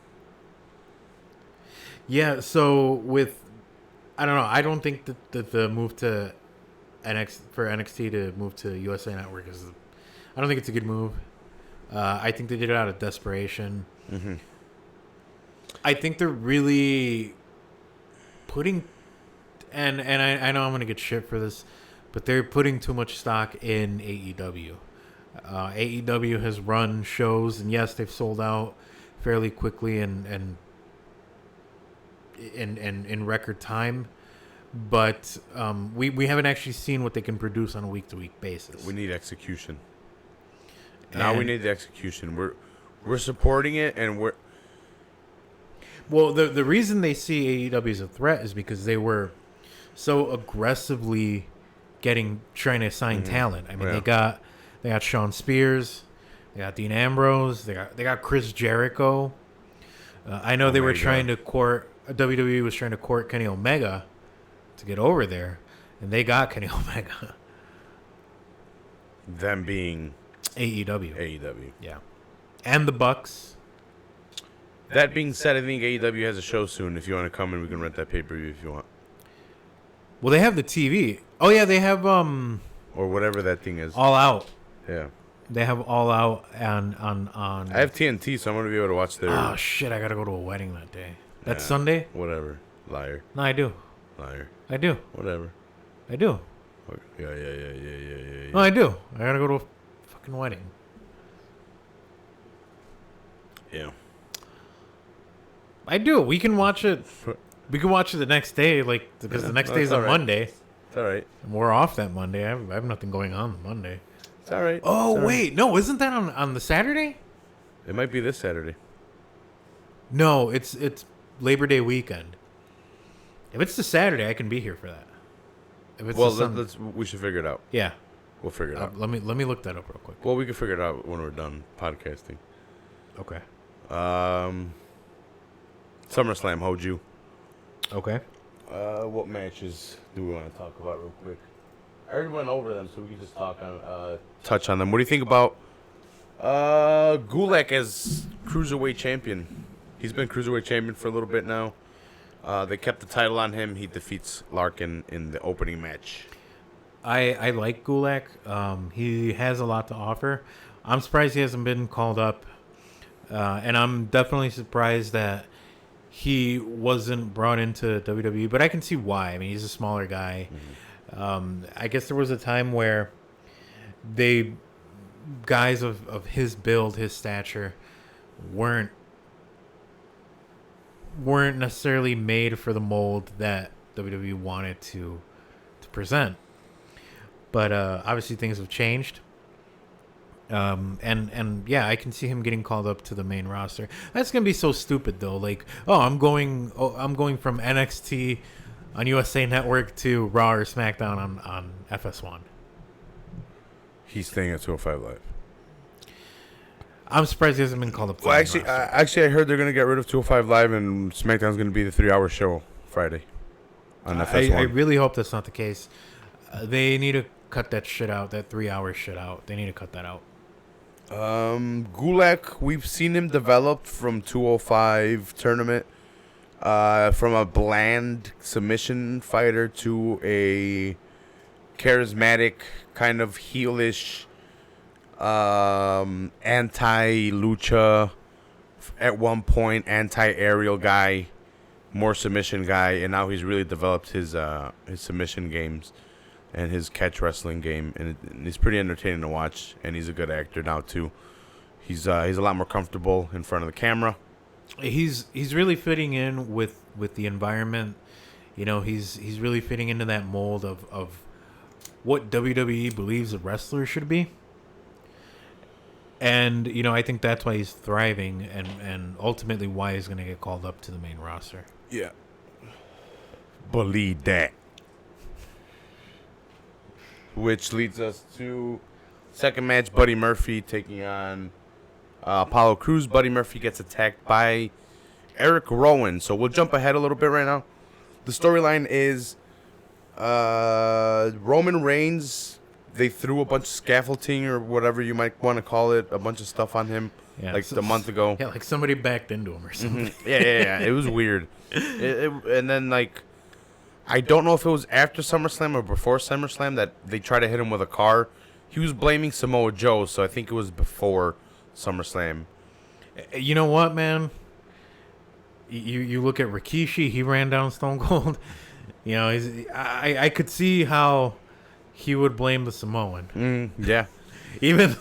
Yeah, so I don't know. I don't think that the move to NXT to move to USA Network I don't think it's a good move. I think they did it out of desperation. Mm-hmm. I think they're really putting, and I know I'm gonna get shit for this, but they're putting too much stock in AEW. AEW has run shows, and yes, they've sold out fairly quickly and in record time. But we haven't actually seen what they can produce on a week-to-week basis. We need execution. Now we need the execution. We're supporting it, and we're... Well, the reason they see AEW as a threat is because they were so aggressively trying to sign talent. I mean, they got Sean Spears, they got Dean Ambrose, they got Chris Jericho. I know they were trying to court... WWE was trying to court Kenny Omega to get over there, and they got Kenny Omega. Them being AEW. Yeah. And the Bucks. That being said, I think AEW has a show soon. If you want to come in, we can rent that pay-per-view if you want. Well, they have the TV. Oh yeah, they have or whatever that thing is. All Out. Yeah. They have All Out on I have TNT, so I'm going to be able to watch their... Oh shit, I got to go to a wedding that day. That's Sunday? Whatever. Liar. No, I do. Liar. I do. Whatever. I do. Yeah. No, I do. I got to go to a fucking wedding. Yeah. I do. We can watch it. We can watch it the next day, because the next day's on Monday. It's all right. And we're off that Monday. I have nothing going on Monday. It's all right. Oh, wait. No, isn't that on the Saturday? It might be this Saturday. No, it's Labor Day weekend. If it's the Saturday, I can be here for that. If it's we should figure it out. Yeah. We'll figure it out. Let me look that up real quick. Well, we can figure it out when we're done podcasting. Okay. SummerSlam, Hoju. Okay. What matches do we want to talk about real quick? I already went over them, so we can just touch on them. What do you think about Gulak as Cruiserweight champion? He's been Cruiserweight champion for a little bit now. They kept the title on him. He defeats Larkin in the opening match. I like Gulak. He has a lot to offer. I'm surprised he hasn't been called up. And I'm definitely surprised that he wasn't brought into WWE. But I can see why. I mean, he's a smaller guy. Mm-hmm. I guess there was a time where guys of his build, his stature, weren't necessarily made for the mold that WWE wanted to present. But obviously things have changed. And yeah, I can see him getting called up to the main roster. That's gonna be so stupid though. Like, I'm going from NXT on USA Network to Raw or SmackDown on FS1. He's staying at 205 Live. I'm surprised he hasn't been called up. Well, actually, I heard they're gonna get rid of 205 Live and SmackDown's gonna be the 3-hour show Friday on FS1. I really hope that's not the case. They need to cut that shit out, that 3-hour shit out. They need to cut that out. Gulak, we've seen him develop from 205 tournament, from a bland submission fighter to a charismatic kind of heelish, anti-lucha, at one point anti-aerial guy, more submission guy, and now he's really developed his submission games and his catch wrestling game, and he's pretty entertaining to watch, and he's a good actor now too. He's a lot more comfortable in front of the camera. He's really fitting in with the environment. You know, he's really fitting into that mold of what WWE believes a wrestler should be. And, you know, I think that's why he's thriving and ultimately why he's going to get called up to the main roster. Yeah. Believe that. Which leads us to second match, Buddy Murphy taking on Apollo Crews. Buddy Murphy gets attacked by Eric Rowan. So we'll jump ahead a little bit right now. The storyline is Roman Reigns, they threw a bunch of scaffolding or whatever you might want to call it, a bunch of stuff on him a month ago. Yeah, like somebody backed into him or something. Mm-hmm. Yeah. It was weird. And then, like, I don't know if it was after SummerSlam or before SummerSlam that they tried to hit him with a car. He was blaming Samoa Joe, so I think it was before SummerSlam. You know what, man? You look at Rikishi, he ran down Stone Cold. You know, I could see how he would blame the Samoan. Yeah. Even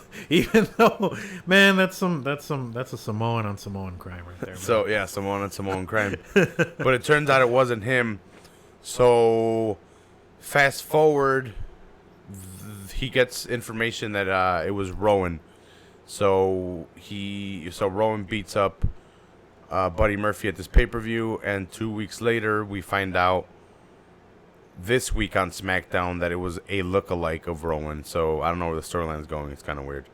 though, man, that's a Samoan on Samoan crime right there. Man. So yeah, Samoan on Samoan crime. But it turns out it wasn't him. So fast forward, he gets information that it was Rowan. So Rowan beats up Buddy Murphy at this pay-per-view, and 2 weeks later we find out this week on SmackDown that it was a look-alike of Rowan. So I don't know where the storyline is going. It's kind of weird.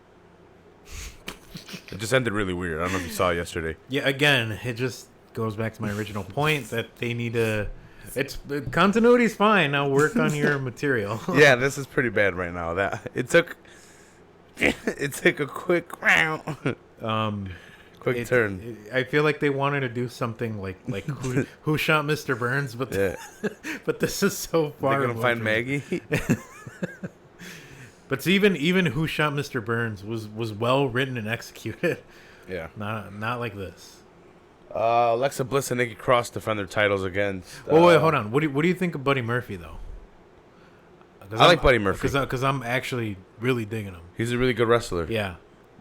It just ended really weird. I don't know if you saw it yesterday. Yeah, again, it just goes back to my original point that they need to. Continuity's fine. Now work on your material. Yeah, this is pretty bad right now. That it took a quick round. Quick turn. I feel like they wanted to do something like who shot Mr. Burns, but yeah. But this is so far. They're gonna find Maggie. But even who shot Mr. Burns was well written and executed. Yeah. Not like this. Alexa Bliss and Nikki Cross defend their titles against. Wait, hold on. What do you think of Buddy Murphy though? I like Buddy Murphy because I'm actually really digging him. He's a really good wrestler. Yeah.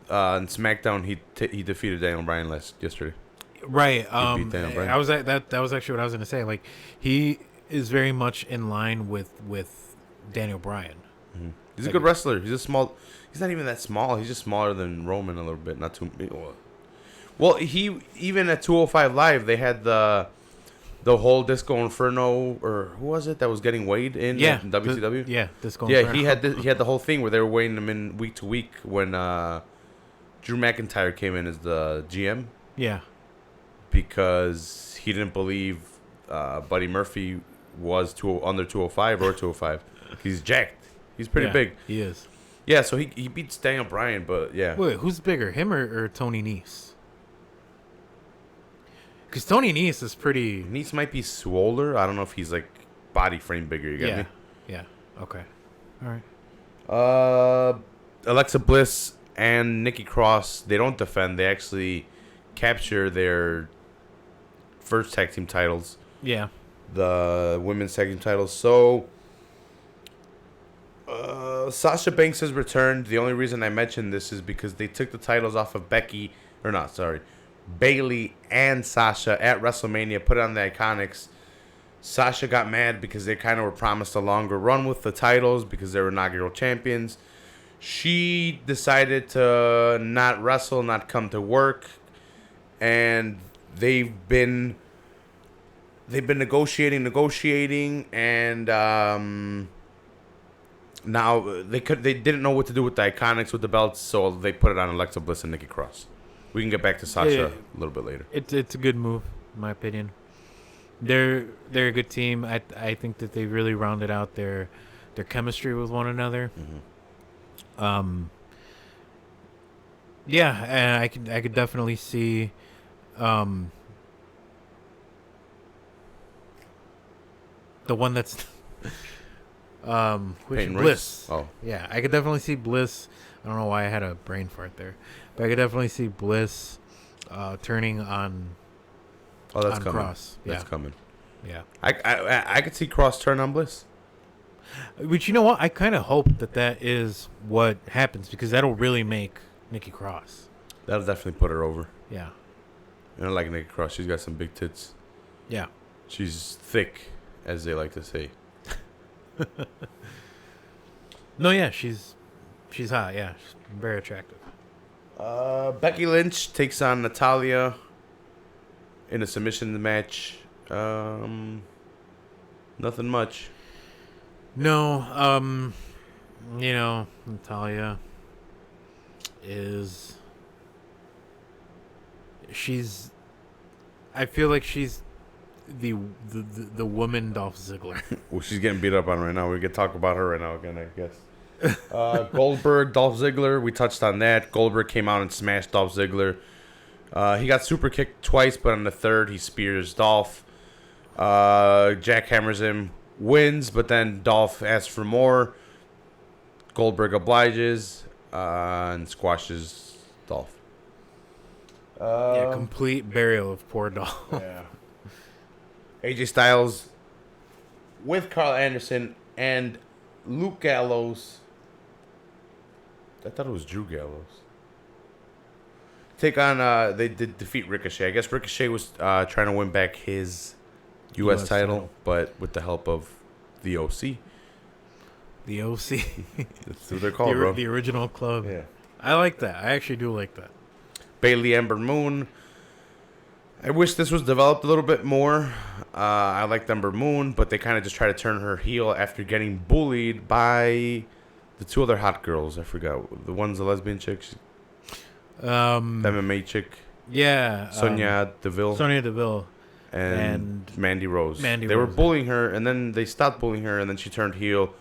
On SmackDown, he defeated Daniel Bryan yesterday. Right. He beat Daniel Bryan. I was that was actually what I was going to say. Like, he is very much in line with Daniel Bryan. Mm-hmm. He's a good wrestler. He's not even that small. He's just smaller than Roman a little bit. Not too. Well, he even at 205 Live they had the whole Disco Inferno, or who was it that was getting weighed in WCW? Disco Inferno. Yeah, he had the whole thing where they were weighing him in week to week when Drew McIntyre came in as the GM. Yeah. Because he didn't believe Buddy Murphy was under 205 or 205. He's jacked. He's pretty big. He is. Yeah, so he beats Daniel Bryan, but yeah. Wait, who's bigger, him or Tony Nese? Because Tony Nese is pretty... Nese might be swoller. I don't know if he's, like, body frame bigger. You get me? Yeah. Okay. All right. Alexa Bliss and Nikki Cross, they don't defend. They actually capture their first tag team titles. Yeah. The women's tag team titles. So, Sasha Banks has returned. The only reason I mentioned this is because they took the titles off of Bayley and Sasha at WrestleMania, put it on the Iconics. Sasha got mad because they kind of were promised a longer run with the titles because they were inaugural champions. She decided to not wrestle, not come to work, and they've been negotiating, and now they didn't know what to do with the Iconics with the belts, so they put it on Alexa Bliss and Nikki Cross. We can get back to Sasha a little bit later. It's a good move, in my opinion. They're a good team. I think that they really rounded out their chemistry with one another. Mm-hmm. Yeah, and I could definitely see um the one that's which Peyton Royce? Bliss. Oh. Yeah, I could definitely see Bliss. I don't know why I had a brain fart there, but I could definitely see Bliss turning on Oh, that's on coming. Cross. That's Yeah, coming. yeah. I could see Cross turn on Bliss. But you know what? I kind of hope that is what happens because that'll really make Nikki Cross. That'll definitely put her over. Yeah, And I like Nikki Cross. She's got some big tits. yeah. She's thick, as they like to say. No, yeah, she's hot. Yeah, she's very attractive. Becky Lynch takes on Natalia in a submission match. Nothing much. No, Natalia is she's I feel like she's the woman Dolph Ziggler. Well, she's getting beat up on right now. We could talk about her right now again, I guess. Goldberg, Dolph Ziggler. We touched on that. Goldberg came out and smashed Dolph Ziggler. He got super kicked twice, but on the third, he spears Dolph. Jackhammers him, wins, but then Dolph asks for more. Goldberg obliges and squashes Dolph. Yeah, complete burial of poor Dolph. Yeah. AJ Styles with Carl Anderson and Luke Gallows. I thought it was Drew Gallows. Take on, they did defeat Ricochet. I guess Ricochet was trying to win back his U.S. title, but with the help of the OC. The OC. That's what they're called, bro. The original club. Yeah. I like that. I actually do like that. Bayley Ember Moon. I wish this was developed a little bit more. I liked Ember Moon, but they kind of just try to turn her heel after getting bullied by the two other hot girls. I forgot. The one's the lesbian chick. The MMA chick. Yeah. Sonya Deville. Sonya Deville. And Mandy Rose. Mandy they were Rose. bullying her, and then they stopped bullying her, and then she turned heel,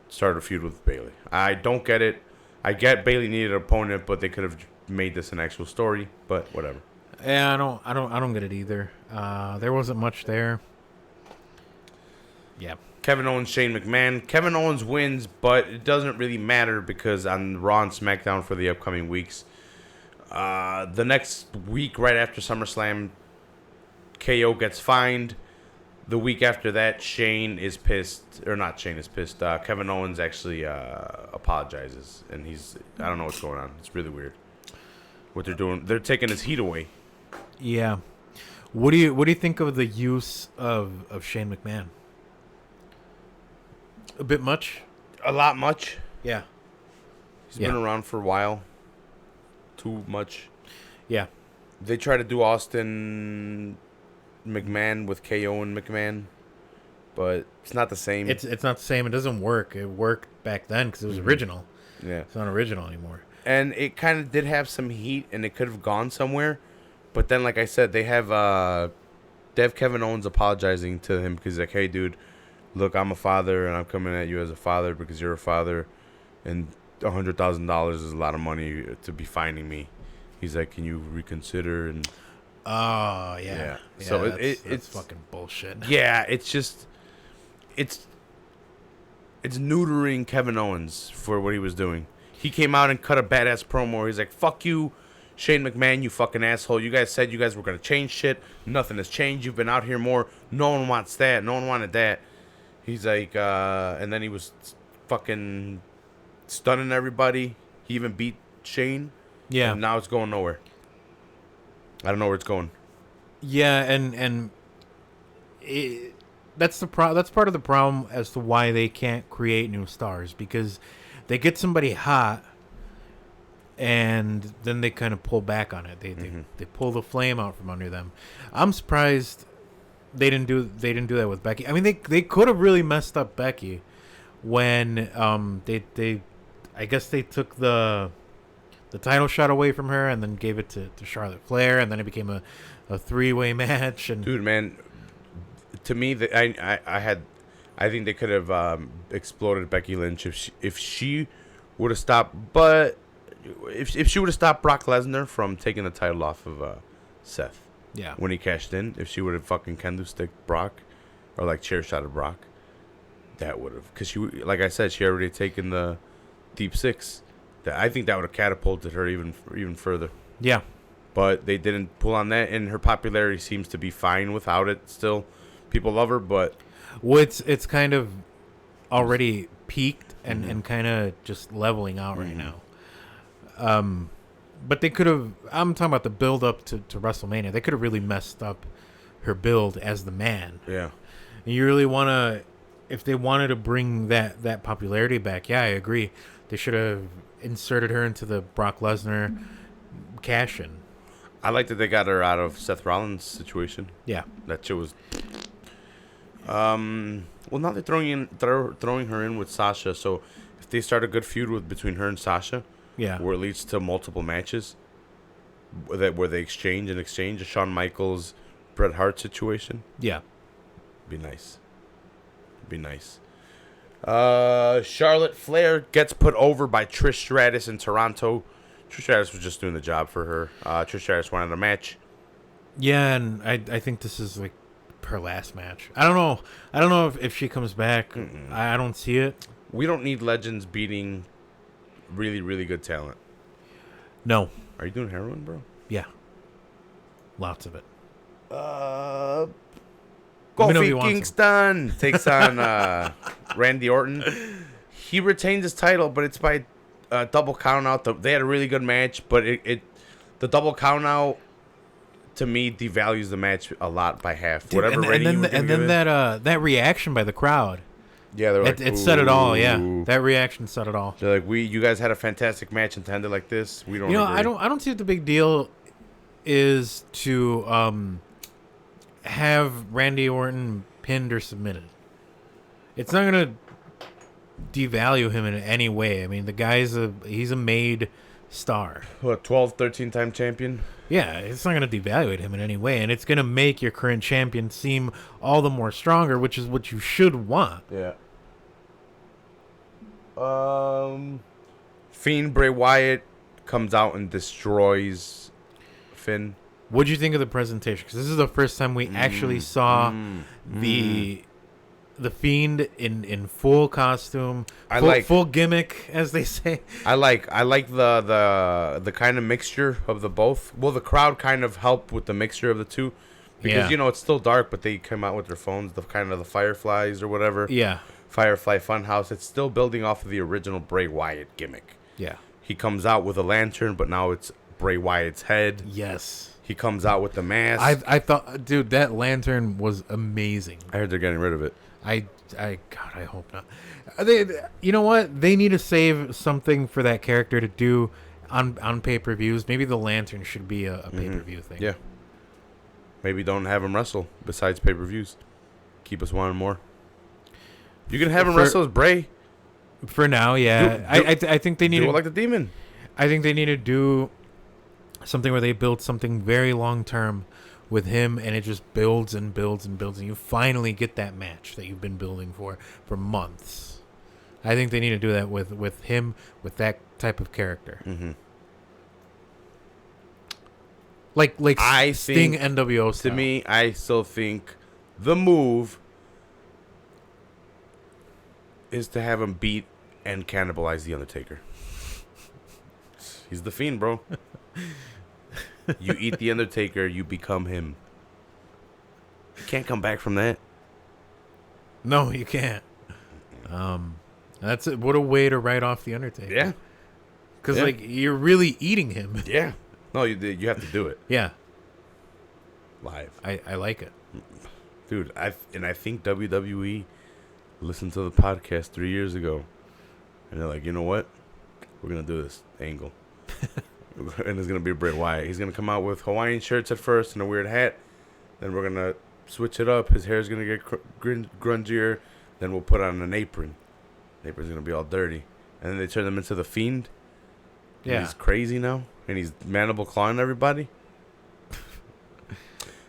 started a feud with Bayley. I don't get it. I get Bayley needed an opponent, but they could have made this an actual story. But whatever. Yeah, I don't get it either. There wasn't much there. Yeah. Kevin Owens, Shane McMahon. Kevin Owens wins, but it doesn't really matter because on Raw and SmackDown for the upcoming weeks, the next week right after SummerSlam, KO gets fined. The week after that, Shane is pissed, or not Shane is pissed. Kevin Owens actually apologizes, and I don't know what's going on. It's really weird. What they're doing, they're taking his heat away. Yeah. What do you think of the use of Shane McMahon? A bit much? A lot much. Yeah. He's been around for a while. Too much. Yeah. They try to do Austin McMahon with KO and McMahon, but it's not the same. It's not the same. It doesn't work. It worked back then because it was original. Yeah. It's not original anymore. And it kind of did have some heat, and it could have gone somewhere. But then, like I said, they have Kevin Owens apologizing to him because he's like, hey, dude, look, I'm a father, and I'm coming at you as a father because you're a father, and $100,000 is a lot of money to be fining me. He's like, can you reconsider? And oh, yeah. So it's fucking bullshit. Yeah, it's just it's neutering Kevin Owens for what he was doing. He came out and cut a badass promo. He's like, fuck you, Shane McMahon, you fucking asshole. You guys said you guys were going to change shit. Nothing has changed. You've been out here more. No one wants that. No one wanted that. He's like, and then he was fucking stunning everybody. He even beat Shane. Yeah. And now it's going nowhere. I don't know where it's going. Yeah, and that's that's part of the problem as to why they can't create new stars, because they get somebody hot and then they kind of pull back on it. They pull the flame out from under them. I'm surprised they didn't do that with Becky. I mean, they could have really messed up Becky when they I guess they took the title shot away from her and then gave it to Charlotte Flair, and then it became a 3-way match. And dude, man, to me, I think they could have exploded Becky Lynch if she would have stopped. But if she would have stopped Brock Lesnar from taking the title off of Seth. Yeah. When he cashed in, if she would have fucking kendo stick Brock, or like chair shot of Brock, that would have, because she, like I said, she already taken the deep six. That I think that would have catapulted her even further. Yeah. But they didn't pull on that, and her popularity seems to be fine without it. Still, people love her, but it's kind of already peaked and kind of just leveling out right now. But they could have. I'm talking about the build up to WrestleMania. They could have really messed up her build as the man. Yeah. And you really want to, if they wanted to bring that popularity back, yeah, I agree. They should have inserted her into the Brock Lesnar cash-in. I like that they got her out of Seth Rollins' situation. Yeah. That shit was. Well, now they're throwing her in with Sasha. So if they start a good feud between her and Sasha, yeah, where it leads to multiple matches, where they exchange a Shawn Michaels, Bret Hart situation. Yeah, be nice. Be nice. Charlotte Flair gets put over by Trish Stratus in Toronto. Trish Stratus was just doing the job for her. Trish Stratus wanted a match. Yeah, and I think this is like her last match. I don't know if she comes back. I don't see it. We don't need legends beating really, really good talent. No. Are you doing heroin, bro? Yeah. Lots of it. Kofi Kingston takes on Randy Orton. He retains his title, but it's by double count out. They had a really good match, but the double count out to me devalues the match a lot by half. Dude, Whatever rating and then that reaction by the crowd. Yeah, they're like, it said it all. Yeah, that reaction said it all. They're like, you guys had a fantastic match and to end it like this, we don't. You know, agree. I don't see what the big deal is to have Randy Orton pinned or submitted. It's not gonna devalue him in any way. I mean, the guy's he's a made star. What, 12, 13-time champion? Yeah, it's not going to devalue him in any way, and it's going to make your current champion seem all the more stronger, which is what you should want. Yeah. Fiend Bray Wyatt comes out and destroys Finn. What'd you think of the presentation? Because this is the first time we actually saw the Fiend in full costume, full gimmick, as they say. I like the kind of mixture of the both. Well, the crowd kind of helped with the mixture of the two, because it's still dark, but they come out with their phones, the Fireflies or whatever. Yeah, Firefly Funhouse. It's still building off of the original Bray Wyatt gimmick. Yeah, he comes out with a lantern, but now it's Bray Wyatt's head. Yes. He comes out with the mask. I thought, dude, that lantern was amazing. I heard they're getting rid of it. God, I hope not. You know what? They need to save something for that character to do on pay-per-views. Maybe the lantern should be a pay-per-view thing. Yeah. Maybe don't have him wrestle besides pay-per-views. Keep us wanting more. You can have him wrestle as Bray. For now, yeah. I think they need to do it like the Demon. I think they need to do something where they build something very long-term with him, and it just builds and builds and builds, and you finally get that match that you've been building for months. I think they need to do that with him, with that type of character. Mm-hmm. Like Sting NWO style. To me, I still think the move is to have him beat and cannibalize The Undertaker. He's the Fiend, bro. You eat The Undertaker, you become him. You can't come back from that. No, you can't. That's it. What a way to write off The Undertaker. Yeah. Because, you're really eating him. Yeah. No, you have to do it. Yeah. Live. I like it. Dude, I think WWE listened to the podcast 3 years ago. And they're like, you know what? We're going to do this angle. And it's going to be Bray Wyatt. He's going to come out with Hawaiian shirts at first and a weird hat. Then we're going to switch it up. His hair's going to get grungier. Then we'll put on an apron. The apron's going to be all dirty. And then they turn him into the Fiend. Yeah. He's crazy now. And he's mandible clawing everybody.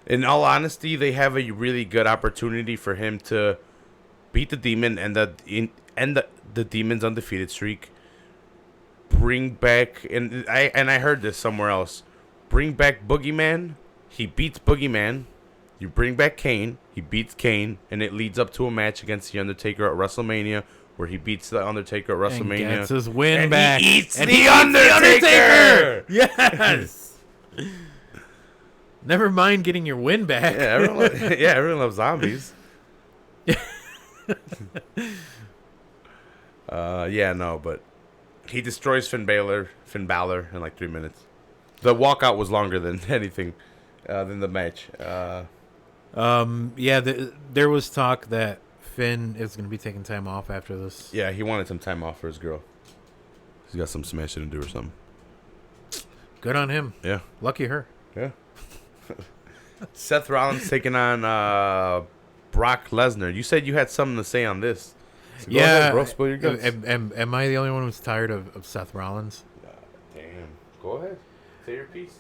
In all honesty, they have a really good opportunity for him to beat the Demon and the Demon's undefeated streak. bring back, and I heard this somewhere else. Bring back Boogeyman. He beats Boogeyman. You bring back Kane. He beats Kane, and it leads up to a match against the Undertaker at WrestleMania, where he beats the Undertaker at WrestleMania. And gets his win and back. He eats the Undertaker. Yes. Never mind getting your win back. Yeah, everyone loves zombies. But he destroys Finn Balor in like 3 minutes. The walkout was longer than anything, than the match. There was talk that Finn is going to be taking time off after this. Yeah, he wanted some time off for his girl. He's got some smashing to do or something. Good on him. Yeah. Lucky her. Yeah. Seth Rollins taking on Brock Lesnar. You said you had something to say on this. So go ahead, bro. Spill your guts. Am I the only one who's tired of Seth Rollins? Damn. Go ahead. Say your piece.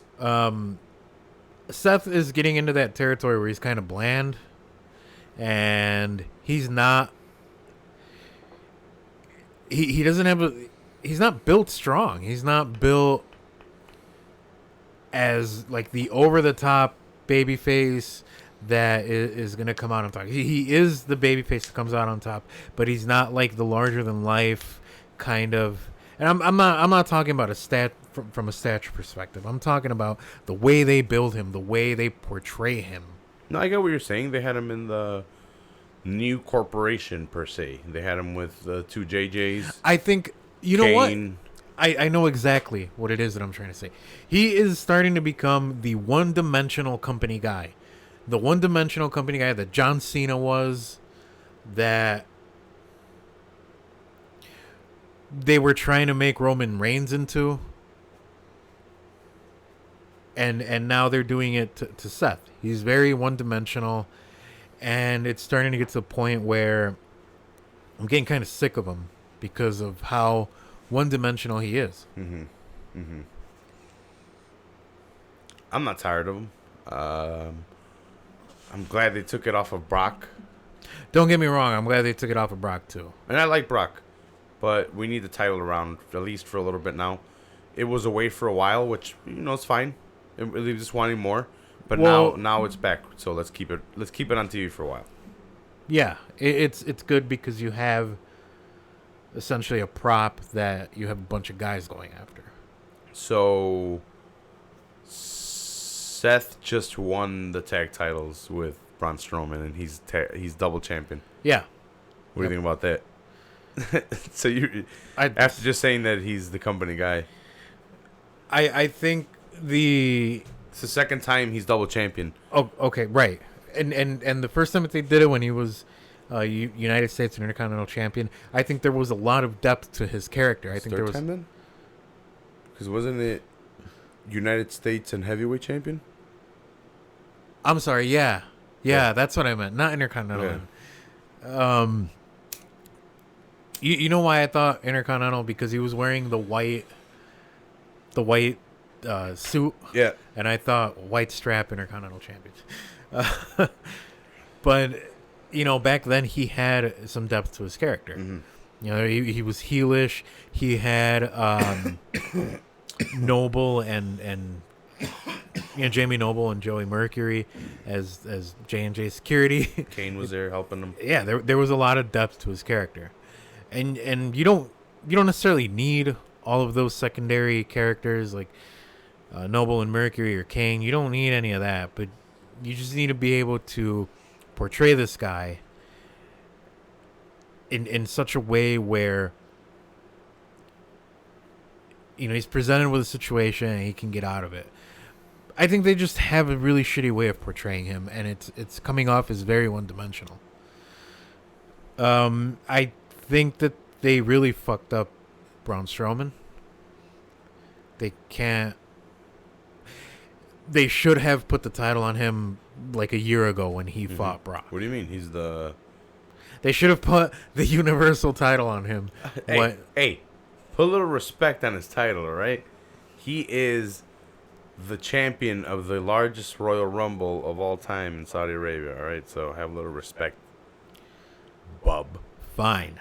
Seth is getting into that territory where he's kind of bland, and he's not. He doesn't have a. He's not built strong. He's not built as like the over the top babyface that is going to come out on top. He is the babyface that comes out on top, but he's not like the larger than life kind of. And I'm not talking about a stat from a stature perspective. I'm talking about the way they build him, the way they portray him. No, I get what you're saying. They had him in the new corporation per se. They had him with the two JJs. I think know what? I know exactly what it is that I'm trying to say. He is starting to become the one-dimensional company guy. The one-dimensional company guy that John Cena was, that they were trying to make Roman Reigns into. And now they're doing it to Seth. He's very one-dimensional, and it's starting to get to the point where I'm getting kind of sick of him because of how one-dimensional he is. I'm not tired of him. I'm glad they took it off of Brock. Don't get me wrong. I'm glad they took it off of Brock, too. And I like Brock, but we need the title around at least for a little bit now. It was away for a while, which, it's fine. It leaves us wanting more. But now it's back, so let's keep it on TV for a while. Yeah, it's good because you have essentially a prop that you have a bunch of guys going after. So Seth just won the tag titles with Braun Strowman, and he's double champion. Yeah. What do you think about that? So after just saying that he's the company guy, I think it's the second time he's double champion. Oh, okay, right. And the first time that they did it when he was United States and Intercontinental Champion, I think there was a lot of depth to his character. I think third there was time then, because wasn't it United States and Heavyweight Champion? I'm sorry. Yeah, that's what I meant. Not Intercontinental. Yeah. You know why I thought Intercontinental? Because he was wearing the white suit. Yeah. And I thought white strap Intercontinental Champion. But back then he had some depth to his character. Mm-hmm. He was heelish. He had Noble and Jamie Noble and Joey Mercury as J&J security. Kane was there helping him. Yeah, there was a lot of depth to his character, and you don't necessarily need all of those secondary characters like Noble and Mercury or Kane. You don't need any of that, but you just need to be able to portray this guy in such a way where he's presented with a situation and he can get out of it. I think they just have a really shitty way of portraying him, and it's coming off as very one-dimensional. I think that they really fucked up Braun Strowman. They should have put the title on him like a year ago when he fought Brock. What do you mean? They should have put the Universal title on him. Hey, put a little respect on his title, all right? He is the champion of the largest Royal Rumble of all time in Saudi Arabia, all right? So have a little respect, bub. Fine.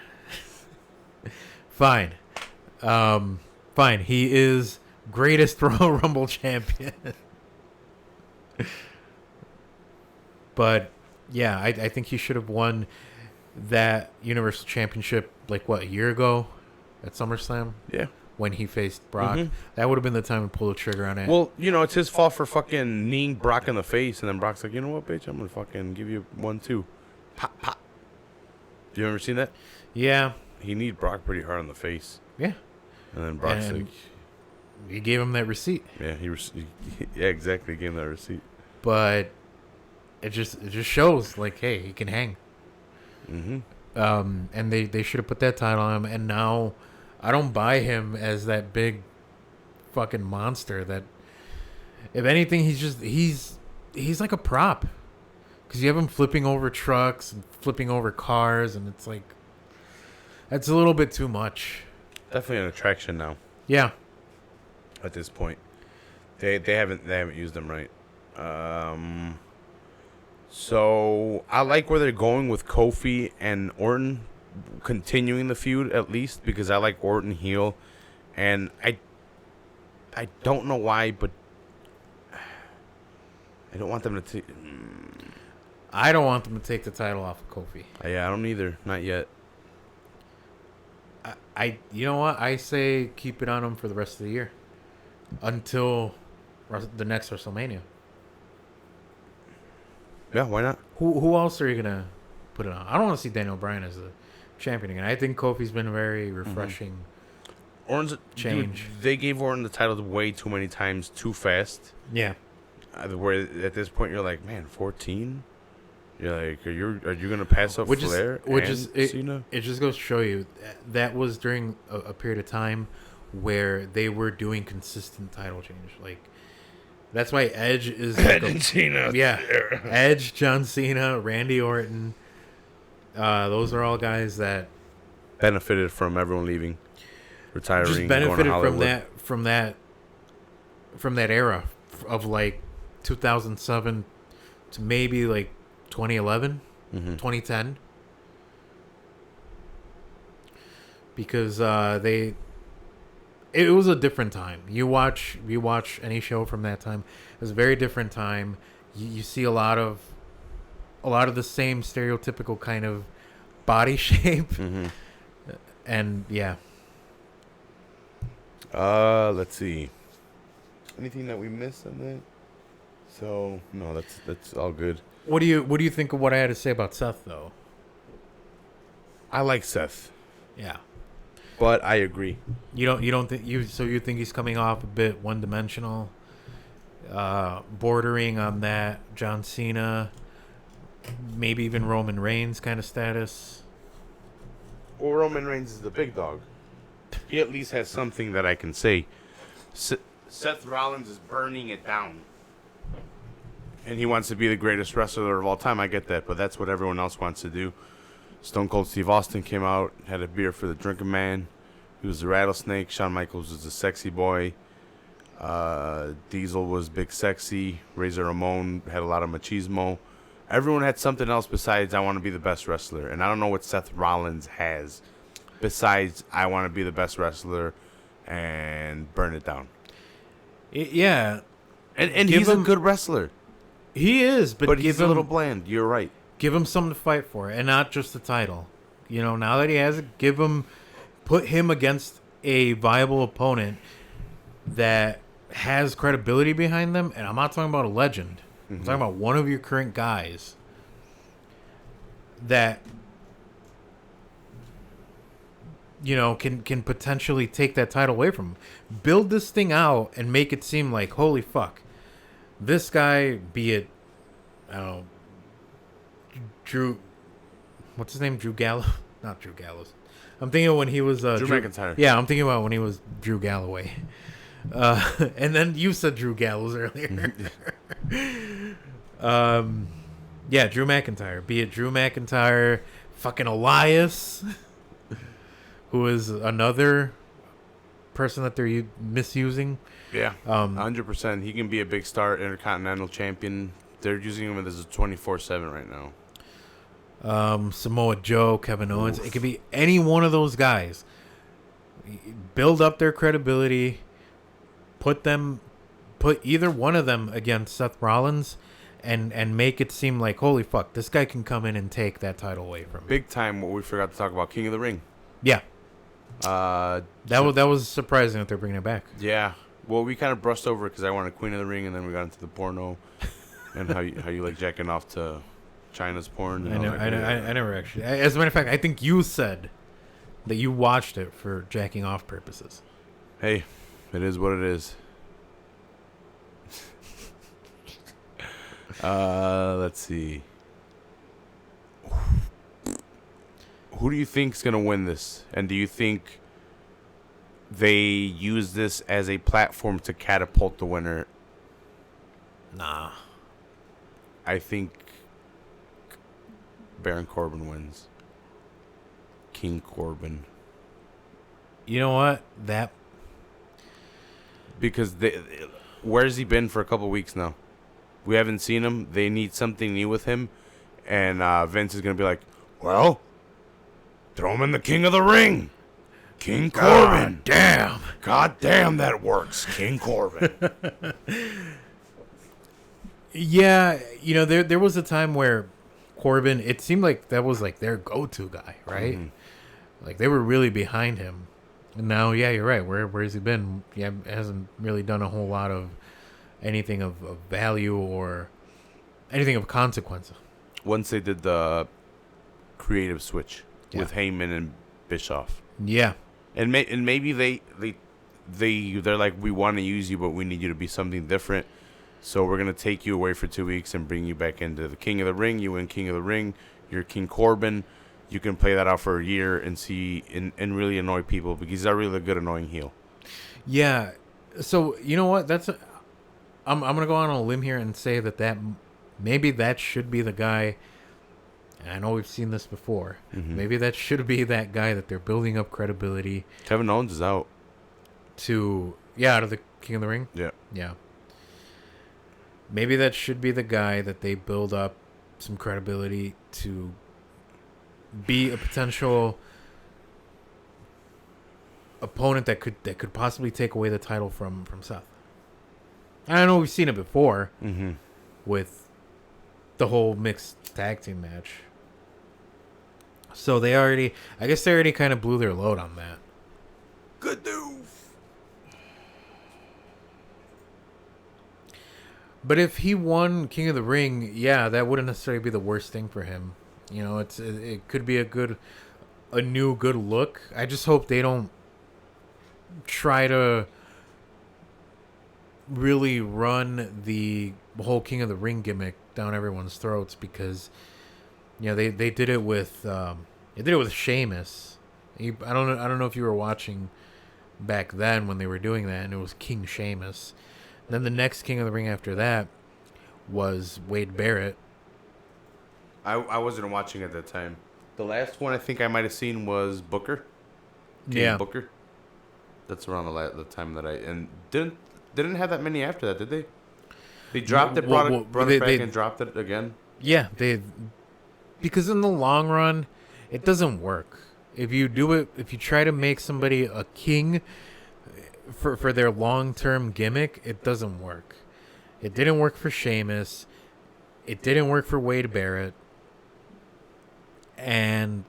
Fine, he is greatest Royal Rumble champion. But yeah, I think he should have won that Universal Championship like a year ago at SummerSlam. Yeah. When he faced Brock. That would have been the time to pull the trigger on it. Well, it's his fault for fucking kneeing Brock in the face, and then Brock's like, you know what, bitch, I'm gonna fucking give you 1, 2. Pop, pop. You ever seen that? Yeah. He kneed Brock pretty hard in the face. Yeah. And then Brock's like, he gave him that receipt. Yeah, yeah, exactly, he gave him that receipt. But it just shows like, hey, he can hang. And they should have put that title on him, and now I don't buy him as that big fucking monster. That, if anything, he's like a prop, because you have him flipping over trucks and flipping over cars, and it's like, that's a little bit too much. Definitely an attraction now. Yeah. At this point, they haven't used him right. So I like where they're going with Kofi and Orton continuing the feud, at least, because I like Orton heel, and I don't know why, but I don't want them to I don't want them to take the title off of Kofi. Yeah, I don't either. Not yet. You know what? I say keep it on him for the rest of the year, until the next WrestleMania. Yeah, why not? Who else are you gonna put it on? I don't want to see Daniel Bryan as the champion again. I think Kofi's been very refreshing. Orton's change. Dude, they gave Orton the title way too many times, too fast. Yeah. Where at this point you're like, man, 14. You're like, are you gonna pass up Flair Cena? It just goes to show you that was during a period of time where they were doing consistent title change. Like, that's why Edge is Edge and Cena. Yeah, Edge, John Cena, Randy Orton. Those are all guys that benefited from everyone leaving, retiring, just benefited going to from that era of like 2007 to maybe like 2011, 2010, because it was a different time. You watch any show from that time, it was a very different time. You see a lot of the same stereotypical kind of body shape, and yeah. Let's see. Anything that we missed on that? So no, that's all good. What do you think of what I had to say about Seth, though? I like Seth. Yeah. But I agree. You don't think you think he's coming off a bit one-dimensional, bordering on that John Cena, maybe even Roman Reigns kind of status? Well, Roman Reigns is the big dog. He at least has something that I can say. Seth Rollins is burning it down. And he wants to be the greatest wrestler of all time. I get that, but that's what everyone else wants to do. Stone Cold Steve Austin came out, had a beer for the drinking man. He was the rattlesnake. Shawn Michaels was the sexy boy. Diesel was big sexy. Razor Ramon had a lot of machismo. Everyone had something else besides I want to be the best wrestler. And I don't know what Seth Rollins has besides I want to be the best wrestler and burn it down. Yeah. And he's a good wrestler. He is, but he's a little bland. You're right. Give him something to fight for, and not just the title. Now that he has it, put him against a viable opponent that has credibility behind them. And I'm not talking about a legend. I'm talking about one of your current guys that can potentially take that title away from him. Build this thing out and make it seem like, holy fuck, this guy, be it, I don't know, Drew, what's his name? Drew Gallows? Not Drew Gallows. I'm thinking of when he was Drew McIntyre. Yeah, I'm thinking about when he was Drew Galloway. And then you said Drew Gallows earlier. Yeah, Drew McIntyre. Be it Drew McIntyre, fucking Elias, who is another person that they're misusing. Yeah, 100%. He can be a big star, Intercontinental Champion. They're using him as a 24/7 right now. Samoa Joe, Kevin Owens. It could be any one of those guys. build up their credibility, put either one of them against Seth Rollins, and make it seem like, holy fuck, this guy can come in and take that title away from me. Big time. What we forgot to talk about, King of the Ring. Yeah. That was surprising that they're bringing it back. Yeah. Well, we kind of brushed over it because I wanted Queen of the Ring, and then we got into the porno and how you like jacking off to China's porn. And I never actually. As a matter of fact, I think you said that you watched it for jacking off purposes. Hey, it is what it is. Let's see. Who do you think's gonna win this? And do you think they use this as a platform to catapult the winner? Nah. I think Baron Corbin wins. King Corbin. You know what? Because where's he been for a couple weeks now? We haven't seen him. They need something new with him. And Vince is going to be like, well, throw him in the King of the Ring. King Corbin. God damn, that works. King Corbin. Yeah, there was a time where Corbin, it seemed like that was like their go-to guy, right? Mm-hmm. Like they were really behind him. And now, yeah, you're right. Where's he been? Yeah, hasn't really done a whole lot of anything of value or anything of consequence. Once they did the creative switch with Heyman and Bischoff. Yeah. And maybe they're like, we want to use you, but we need you to be something different. So we're going to take you away for 2 weeks and bring you back into the King of the Ring. You win King of the Ring. You're King Corbin. You can play that out for a year and see and really annoy people because he's a really good annoying heel. Yeah. So, you know what? I'm going to go on a limb here and say that maybe that should be the guy. I know we've seen this before. Mm-hmm. Maybe that should be that guy that they're building up credibility. Kevin Owens is out. Out of the King of the Ring? Yeah. Yeah. Maybe that should be the guy that they build up some credibility to be a potential opponent that could possibly take away the title from Seth. I know we've seen it before with the whole mixed tag team match. So I guess they already kind of blew their load on that. Good news. But if he won King of the Ring, yeah, that wouldn't necessarily be the worst thing for him. It could be a new good look. I just hope they don't try to really run the whole King of the Ring gimmick down everyone's throats because they did it with Sheamus. I don't know if you were watching back then when they were doing that, and it was King Sheamus. Then the next King of the Ring after that was Wade Barrett. I wasn't watching at that time. The last one I think I might have seen was Booker. King Booker. That's around the time that didn't have that many after that, did they? They dropped it, brought it back, and dropped it again. Yeah, because in the long run, it doesn't work. If you try to make somebody a king for their long-term gimmick, it doesn't work. It didn't work for Sheamus. It didn't work for Wade Barrett. And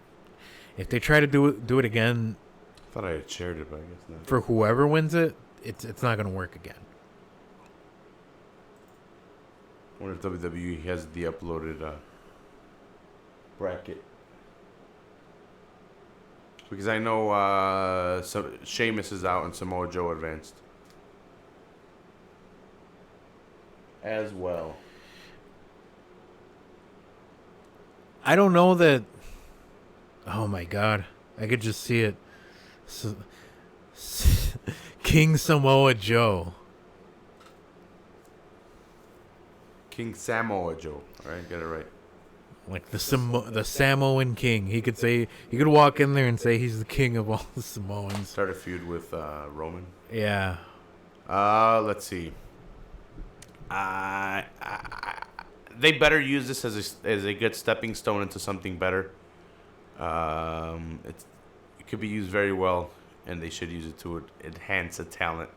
if they try to do it again, I thought I had shared it, but I guess not. For whoever wins it, it's not going to work again. I wonder if WWE has the uploaded bracket. Because I know Sheamus is out and Samoa Joe advanced. As well. I don't know that... Oh my god. I could just see it. King Samoa Joe. King Samoa Joe. Alright, get it right. Like the Samoan king. He could walk in there and say he's the king of all the Samoans. Start a feud with Roman. Yeah. Let's see. They better use this as a good stepping stone into something better. It could be used very well and they should use it to enhance the talent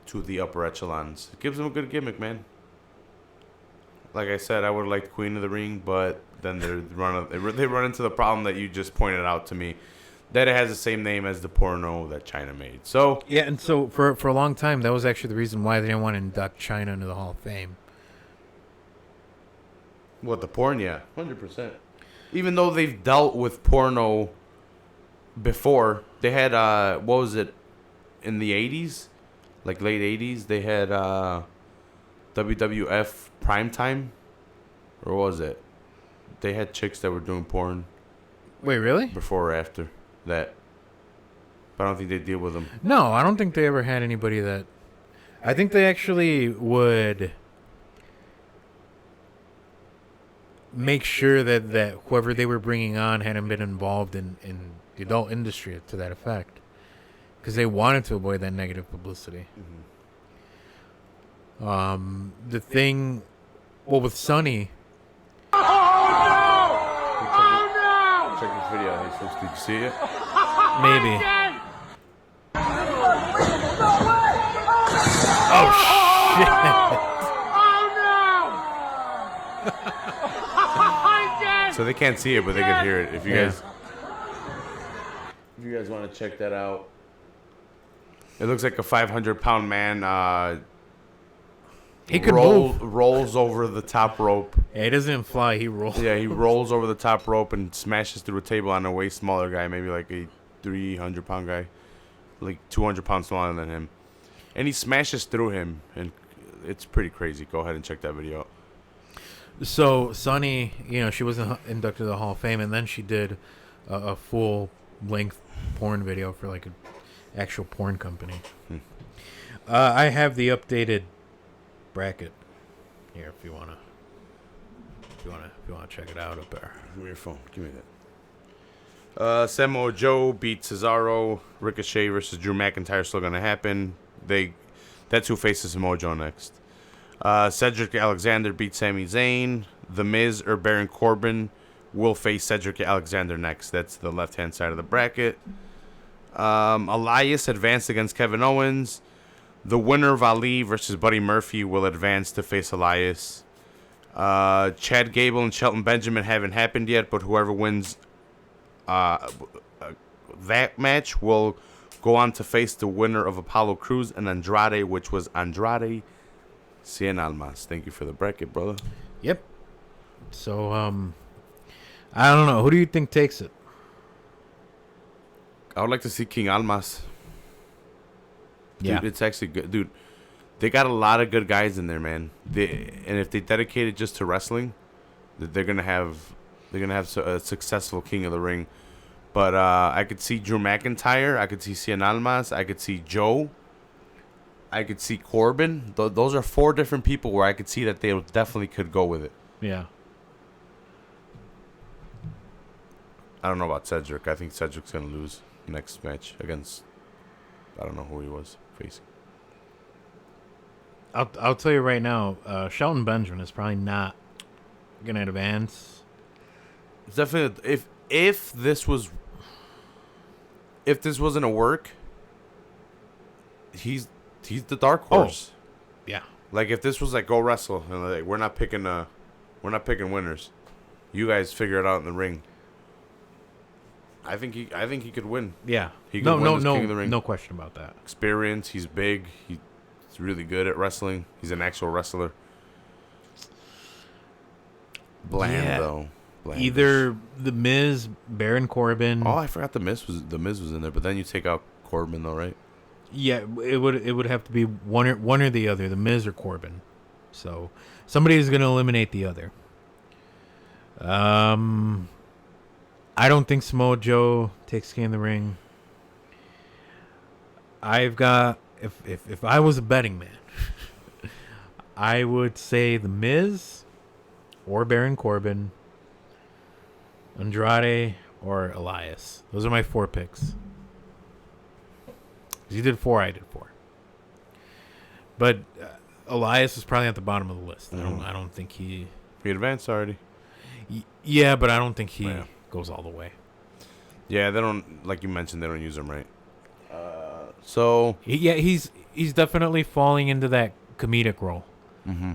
to the upper echelons. It gives them a good gimmick, man. Like I said, I would have liked Queen of the Ring, but then they run into the problem that you just pointed out to me, that it has the same name as the porno that China made. So yeah, and so for a long time, that was actually the reason why they didn't want to induct China into the Hall of Fame. What, the porn? Yeah, 100%. Even though they've dealt with porno before, they had what was it in the 80s, like late 80s? They had WWF Primetime, or what was it? They had chicks that were doing porn. Wait, really? Before or after that? But I don't think they deal with them. No, I don't think they ever had anybody that. I think they actually would make sure that whoever they were bringing on hadn't been involved in the adult industry to that effect, because they wanted to avoid that negative publicity. Mm-hmm. The thing, well, with Sonny. Check this video. Did you see it? Maybe. Oh shit! So they can't see it, but they can hear it. If you guys want to check that out, it looks like a 500-pound man. He could move. Rolls over the top rope. Yeah, he doesn't fly. He rolls. Yeah, he rolls over the top rope and smashes through a table on a way smaller guy, maybe like a 300-pound guy, like 200 pounds smaller than him, and he smashes through him, and it's pretty crazy. Go ahead and check that video out. So Sonny, she wasn't inducted to the Hall of Fame, and then she did a full-length porn video for like an actual porn company. I have the updated bracket here if you wanna check it out up there. Give me your phone. Give me that. Samoa Joe beat Cesaro. Ricochet versus Drew McIntyre still gonna happen. That's who faces Samoa Joe next. Cedric Alexander beat Sami Zayn. The Miz or Baron Corbin will face Cedric Alexander next. That's the left-hand side of the bracket. Elias advanced against Kevin Owens. The winner of Ali versus Buddy Murphy will advance to face Elias. Chad Gable and Shelton Benjamin haven't happened yet, but whoever wins that match will go on to face the winner of Apollo Crews and Andrade, which was Andrade Cien Almas. Thank you for the bracket, brother. Yep. So, I don't know. Who do you think takes it? I would like to see King Almas. Yeah. Dude, it's actually good. Dude, they got a lot of good guys in there, man. And if they dedicate it just to wrestling, they're gonna have a successful King of the Ring. But I could see Drew McIntyre. I could see Cien Almas. I could see Joe. I could see Corbin. Those are 4 different people where I could see that they definitely could go with it. Yeah. I don't know about Cedric. I think Cedric's gonna lose next match against. I don't know who he was facing. I'll tell you right now, Shelton Benjamin is probably not gonna advance. It's definitely if this wasn't a work, he's the dark horse. Oh, yeah. Like if this was like go wrestle and like we're not picking winners. You guys figure it out in the ring. I think he could win. Yeah. He could win as King of the Ring. No question about that. Experience. He's big. He's really good at wrestling. He's an actual wrestler. Bland though. Blandish. Either the Miz, Baron Corbin. Oh, I forgot the Miz was in there, but then you take out Corbin though, right? Yeah, it would have to be one or the other, the Miz or Corbin. So somebody is going to eliminate the other. I don't think Samoa Joe takes King of the Ring. I've got if I was a betting man, I would say the Miz or Baron Corbin, Andrade or Elias. Those are my 4 picks. You did 4, I did 4. But Elias is probably at the bottom of the list. I don't think he advanced already. Yeah, but I don't think he goes all the way. Yeah, they don't, like you mentioned, they don't use him right. So he's definitely falling into that comedic role. Mm-hmm.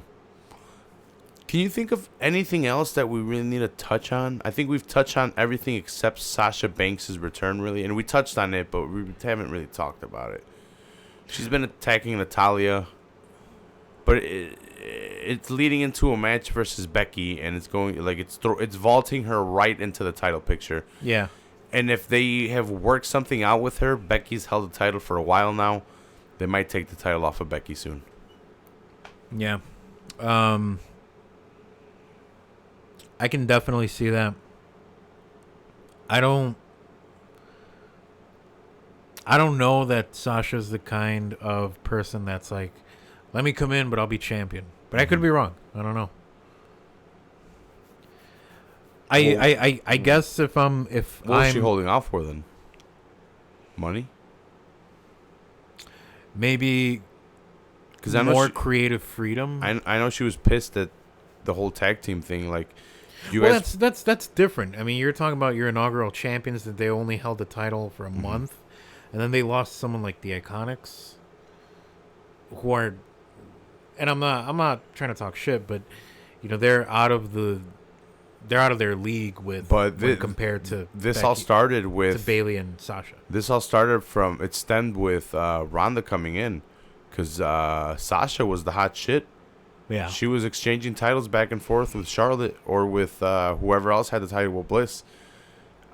Can you think of anything else that we really need to touch on? I think we've touched on everything except Sasha Banks' return, really. And we touched on it, but we haven't really talked about it. She's been attacking Natalya, but it's leading into a match versus Becky, and it's going like it's vaulting her right into the title picture. Yeah. And if they have worked something out with her, Becky's held the title for a while now. They might take the title off of Becky soon. Yeah. I can definitely see that. I don't know that Sasha's the kind of person that's like, let me come in, but I'll be champion. But I could be wrong. I don't know. I guess if what is she holding out for then? Money? Maybe because more creative freedom. I know she was pissed at the whole tag team thing. Like, you guys. That's different. I mean, you're talking about your inaugural champions that they only held the title for a month, and then they lost someone like the Iconics, who are, and I'm not trying to talk shit, but you know they're out of their league with. But compared to this Becky, all started with Bayley and Sasha. This all started from it stemmed with Ronda coming in, because Sasha was the hot shit. Yeah, she was exchanging titles back and forth with Charlotte or with whoever else had the title with Bliss.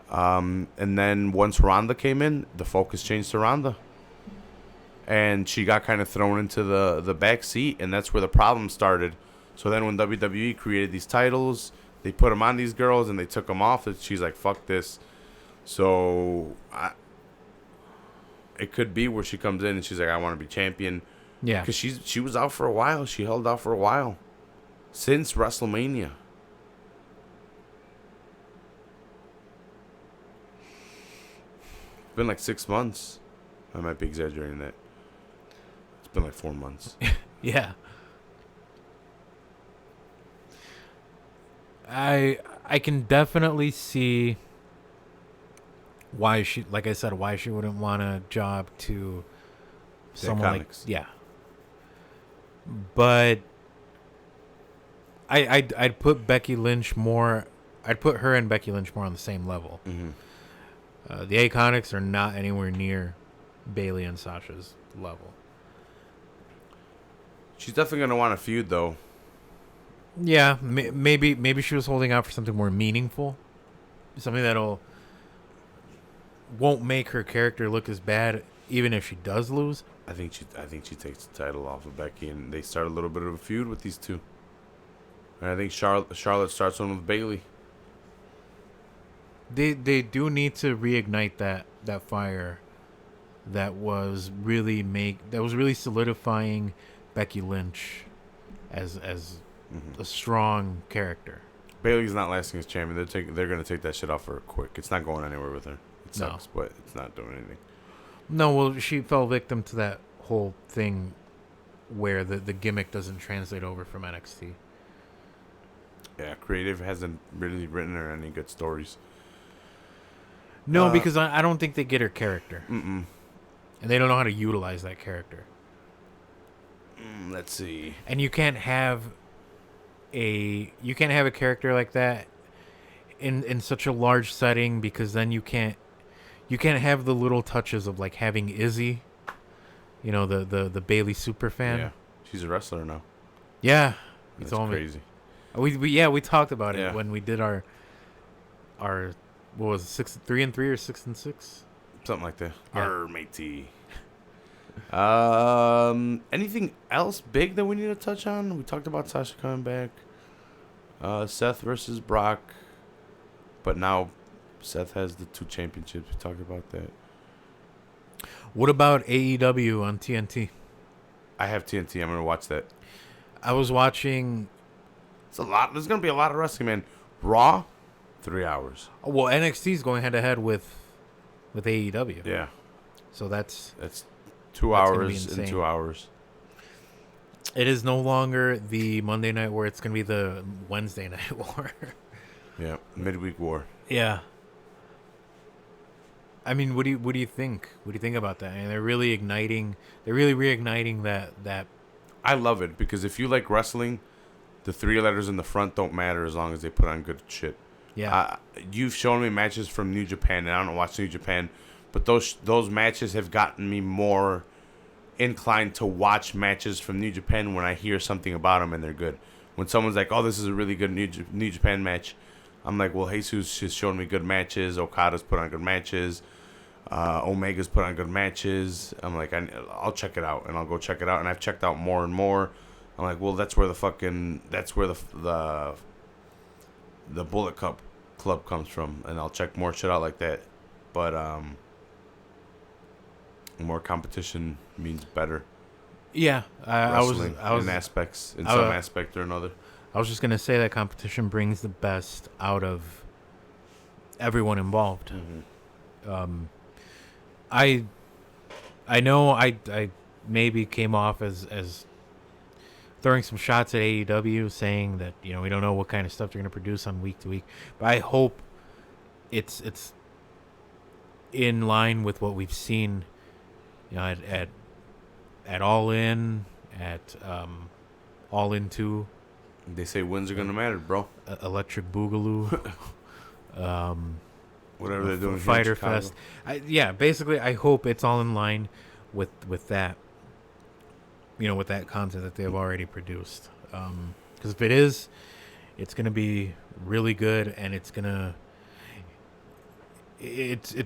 And then once Ronda came in, the focus changed to Ronda, and she got kind of thrown into the back seat, and that's where the problem started. So then when WWE created these titles, they put them on these girls and they took them off. And she's like, "Fuck this." So it could be where she comes in and she's like, "I want to be champion." Yeah, because she was out for a while. She held out for a while, since WrestleMania. It's been like 6 months. I might be exaggerating that. It's been like 4 months. Yeah. I can definitely see why she, like I said, why she wouldn't want a job to someone like, yeah. But I'd put Becky Lynch more. I'd put her and Becky Lynch more on the same level. Mm-hmm. The Iconics are not anywhere near Bayley and Sasha's level. She's definitely gonna want a feud, though. Yeah, maybe she was holding out for something more meaningful, something won't make her character look as bad, even if she does lose. I think she takes the title off of Becky, and they start a little bit of a feud with these two. And I think Charlotte starts one with Bayley. They do need to reignite that fire that was really solidifying Becky Lynch as a strong character. Bayley's not lasting as champion. They're gonna take that shit off her quick. It's not going anywhere with her. It sucks, but it's not doing anything. No, well, she fell victim to that whole thing where the gimmick doesn't translate over from NXT. Yeah, creative hasn't really written her any good stories. No, because I don't think they get her character. Mm-mm. And they don't know how to utilize that character. Let's see. And you can't have a character like that in such a large setting, because then you can't have the little touches of like having Izzy, you know, the Bayley superfan. Yeah, she's a wrestler now. Yeah, that's crazy. We talked about it when we did our what was it, 3-3 or 6-6, something like that. Yeah. Arr, matey. Anything else big that we need to touch on? We talked about Sasha coming back. Seth versus Brock, but now Seth has the 2 championships. We talked about that. What about AEW on TNT? I have TNT. I'm gonna watch that. I was watching. It's a lot. There's gonna be a lot of wrestling, man. Raw, 3 hours. Well, NXT's going head to head with AEW. Yeah. So that's 2 hours and 2 hours. It is no longer the Monday Night War. It's going to be the Wednesday Night War. Yeah, midweek war. Yeah. I mean, what do you think? What do you think about that? And they're really reigniting that. I love it because if you like wrestling, the 3 letters in the front don't matter as long as they put on good shit. Yeah. You've shown me matches from New Japan, and I don't watch New Japan, but those matches have gotten me more inclined to watch matches from New Japan when I hear something about them and they're good. When someone's like, "Oh, this is a really good New Japan match," I'm like, "Well, Jesus has shown me good matches. Okada's put on good matches. Omega's put on good matches." I'm like, I'll check it out, and I'll go check it out. And I've checked out more and more. I'm like, well, that's where the Bullet Club comes from, and I'll check more shit out like that. But more competition means better. Yeah, I was in some aspect or another. I was just gonna say that competition brings the best out of everyone involved. Mm-hmm. I know I maybe came off as throwing some shots at AEW, saying that we don't know what kind of stuff they're gonna produce on week to week, but I hope it's in line with what we've seen, at All In, at All In 2. They say wins are gonna matter, bro. Electric Boogaloo. Whatever they're doing. Fighter Fest. Basically, I hope it's all in line with that. With that content that they've already produced. Because if it is, it's gonna be really good, and it's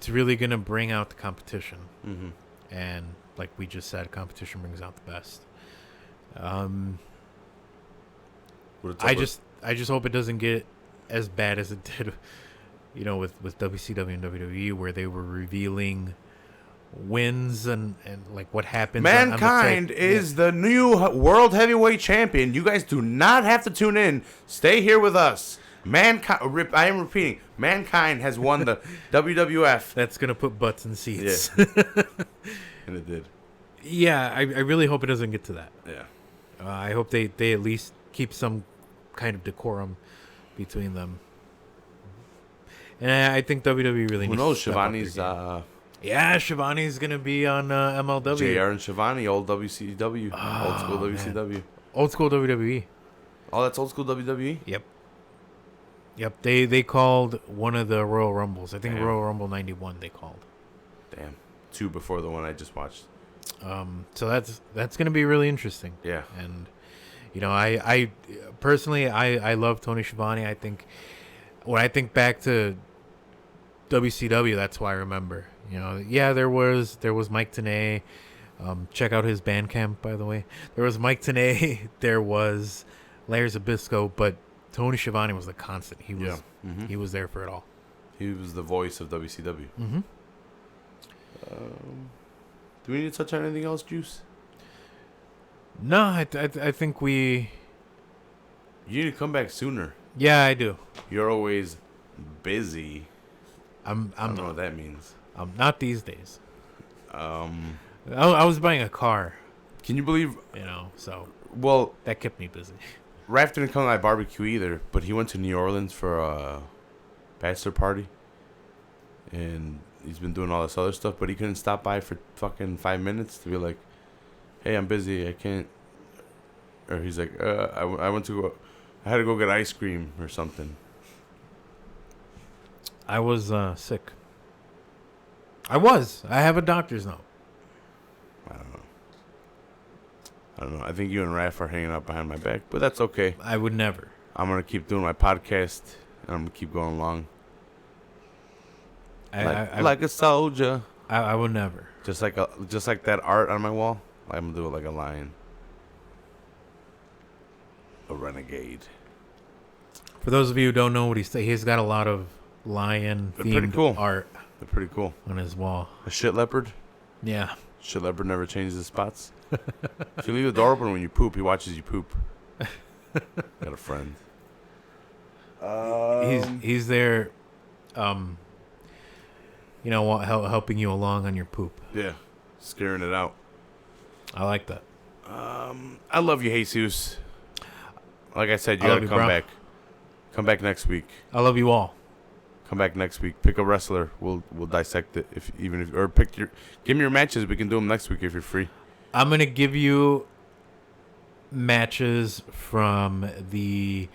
really gonna bring out the competition. Mm-hmm. And like we just said, competition brings out the best. I just hope it doesn't get as bad as it did, with WCW and WWE, where they were revealing wins and like what happens. Mankind is the new world heavyweight champion. You guys do not have to tune in. Stay here with us. Mankind. I am repeating. Mankind has won the WWF. That's gonna put butts in seats. Yeah. And it did. Yeah, I really hope it doesn't get to that. Yeah. I hope they at least keep some kind of decorum between them. And I think WWE really needs to step up their game. Shivani's going to be on MLW. JR and Shivani, old WCW. Old school WCW. Man. Old school WWE. Oh, that's old school WWE? Yep. They called one of the Royal Rumbles. I think Damn. Royal Rumble 91 they called. Damn. 2 before the one I just watched. So that's going to be really interesting. Yeah. And, I personally, I love Tony Schiavone. I think when I think back to WCW, that's who I remember. There was Mike Tenay. Check out his Bandcamp, by the way. There was Mike Tenay. There was Larry Zbyszko, but Tony Schiavone was the constant. He was he was there for it all. He was the voice of WCW. Mm-hmm. Do we need to touch on anything else, Juice? No, I think we. You need to come back sooner. Yeah, I do. You're always busy. I don't know what that means. Not these days. I was buying a car. Can you believe? So. Well, that kept me busy. Raph didn't come to my barbecue either, but he went to New Orleans for a bachelor party, and he's been doing all this other stuff, but he couldn't stop by for fucking 5 minutes to be like, "Hey, I'm busy. I can't." Or he's like, I had to go get ice cream or something. I was sick. I have a doctor's note. I don't know. I think you and Raph are hanging out behind my back, but that's okay. I would never. I'm going to keep doing my podcast, and I'm going to keep going along. Like a soldier. I would never. Just like that art on my wall. I'm going to do it like a lion. A renegade. For those of you who don't know what he's got a lot of lion-themed art. They're pretty cool. On his wall. A shit leopard? Yeah. Shit leopard never changes his spots. If you leave the door open when you poop, he watches you poop. Got a friend. He's there, helping you along on your poop. Yeah, scaring it out. I like that. I love you, Jesus. Like I said, you gotta come back. Come back next week. I love you all. Come back next week. Pick a wrestler. We'll dissect it give me your matches. We can do them next week if you're free. I'm gonna give you matches from the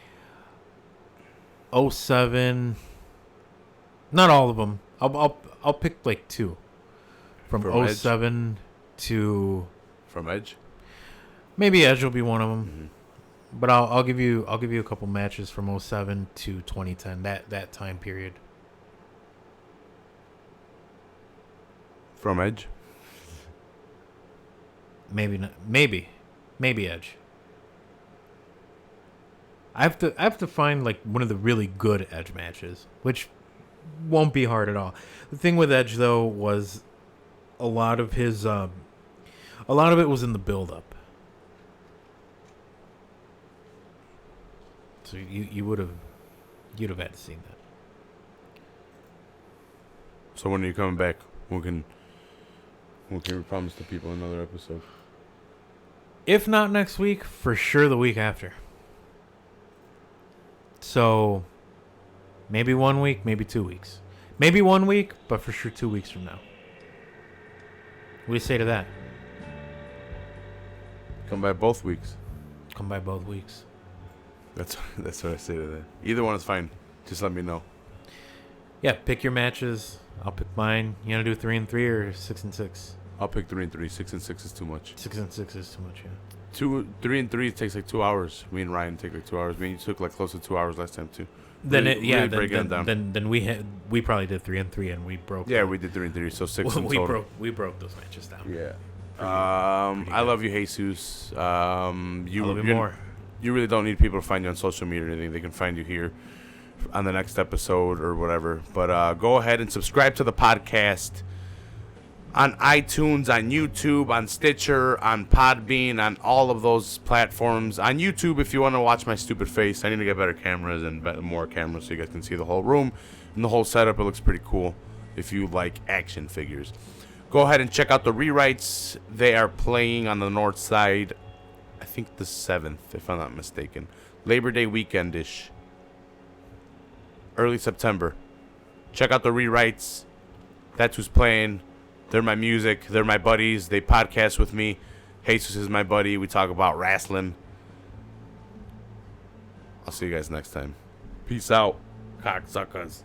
07. Not all of them. I'll pick like 2 from 07 to from Edge. Maybe Edge will be one of them. Mm-hmm. But I'll give you a couple matches from 07 to 2010. That time period. From Edge. Maybe not. Maybe Edge. I have to find like one of the really good Edge matches, which won't be hard at all. The thing with Edge though was a lot of it was in the build up. So you'd have had to seen that. So when are you coming back? We can promise the people another episode. If not next week, for sure the week after. So maybe 1 week, maybe 2 weeks. Maybe 1 week, but for sure 2 weeks from now. What do you say to that? Come by both weeks. Come by both weeks. That's what I say to that. Either one is fine. Just let me know. Yeah, pick your matches. I'll pick mine. You gonna do 3 and 3 or 6 and 6? I'll pick 3 and 3. 6 and 6 is too much. 6 and 6 is too much, yeah. 3 and 3 takes like 2 hours. Me and Ryan take like 2 hours. Me and you took like close to 2 hours last time too. Then we probably did 3 and 3 and we broke. Yeah, we did 3 and 3, so 6 in total. We broke those matches down. Yeah. I love you, Jesus. I love you more. You really don't need people to find you on social media or anything. They can find you here on the next episode or whatever. But go ahead and subscribe to the podcast on iTunes, on YouTube, on Stitcher, on Podbean, on all of those platforms. On YouTube, if you want to watch my stupid face, I need to get better cameras and more cameras so you guys can see the whole room and the whole setup. It looks pretty cool if you like action figures. Go ahead and check out the rewrites. They are playing on the north side, I think the 7th, if I'm not mistaken. Labor Day weekend-ish. Early September. Check out the rewrites. That's who's playing. They're my music. They're my buddies. They podcast with me. Jesus is my buddy. We talk about wrestling. I'll see you guys next time. Peace out, cocksuckers.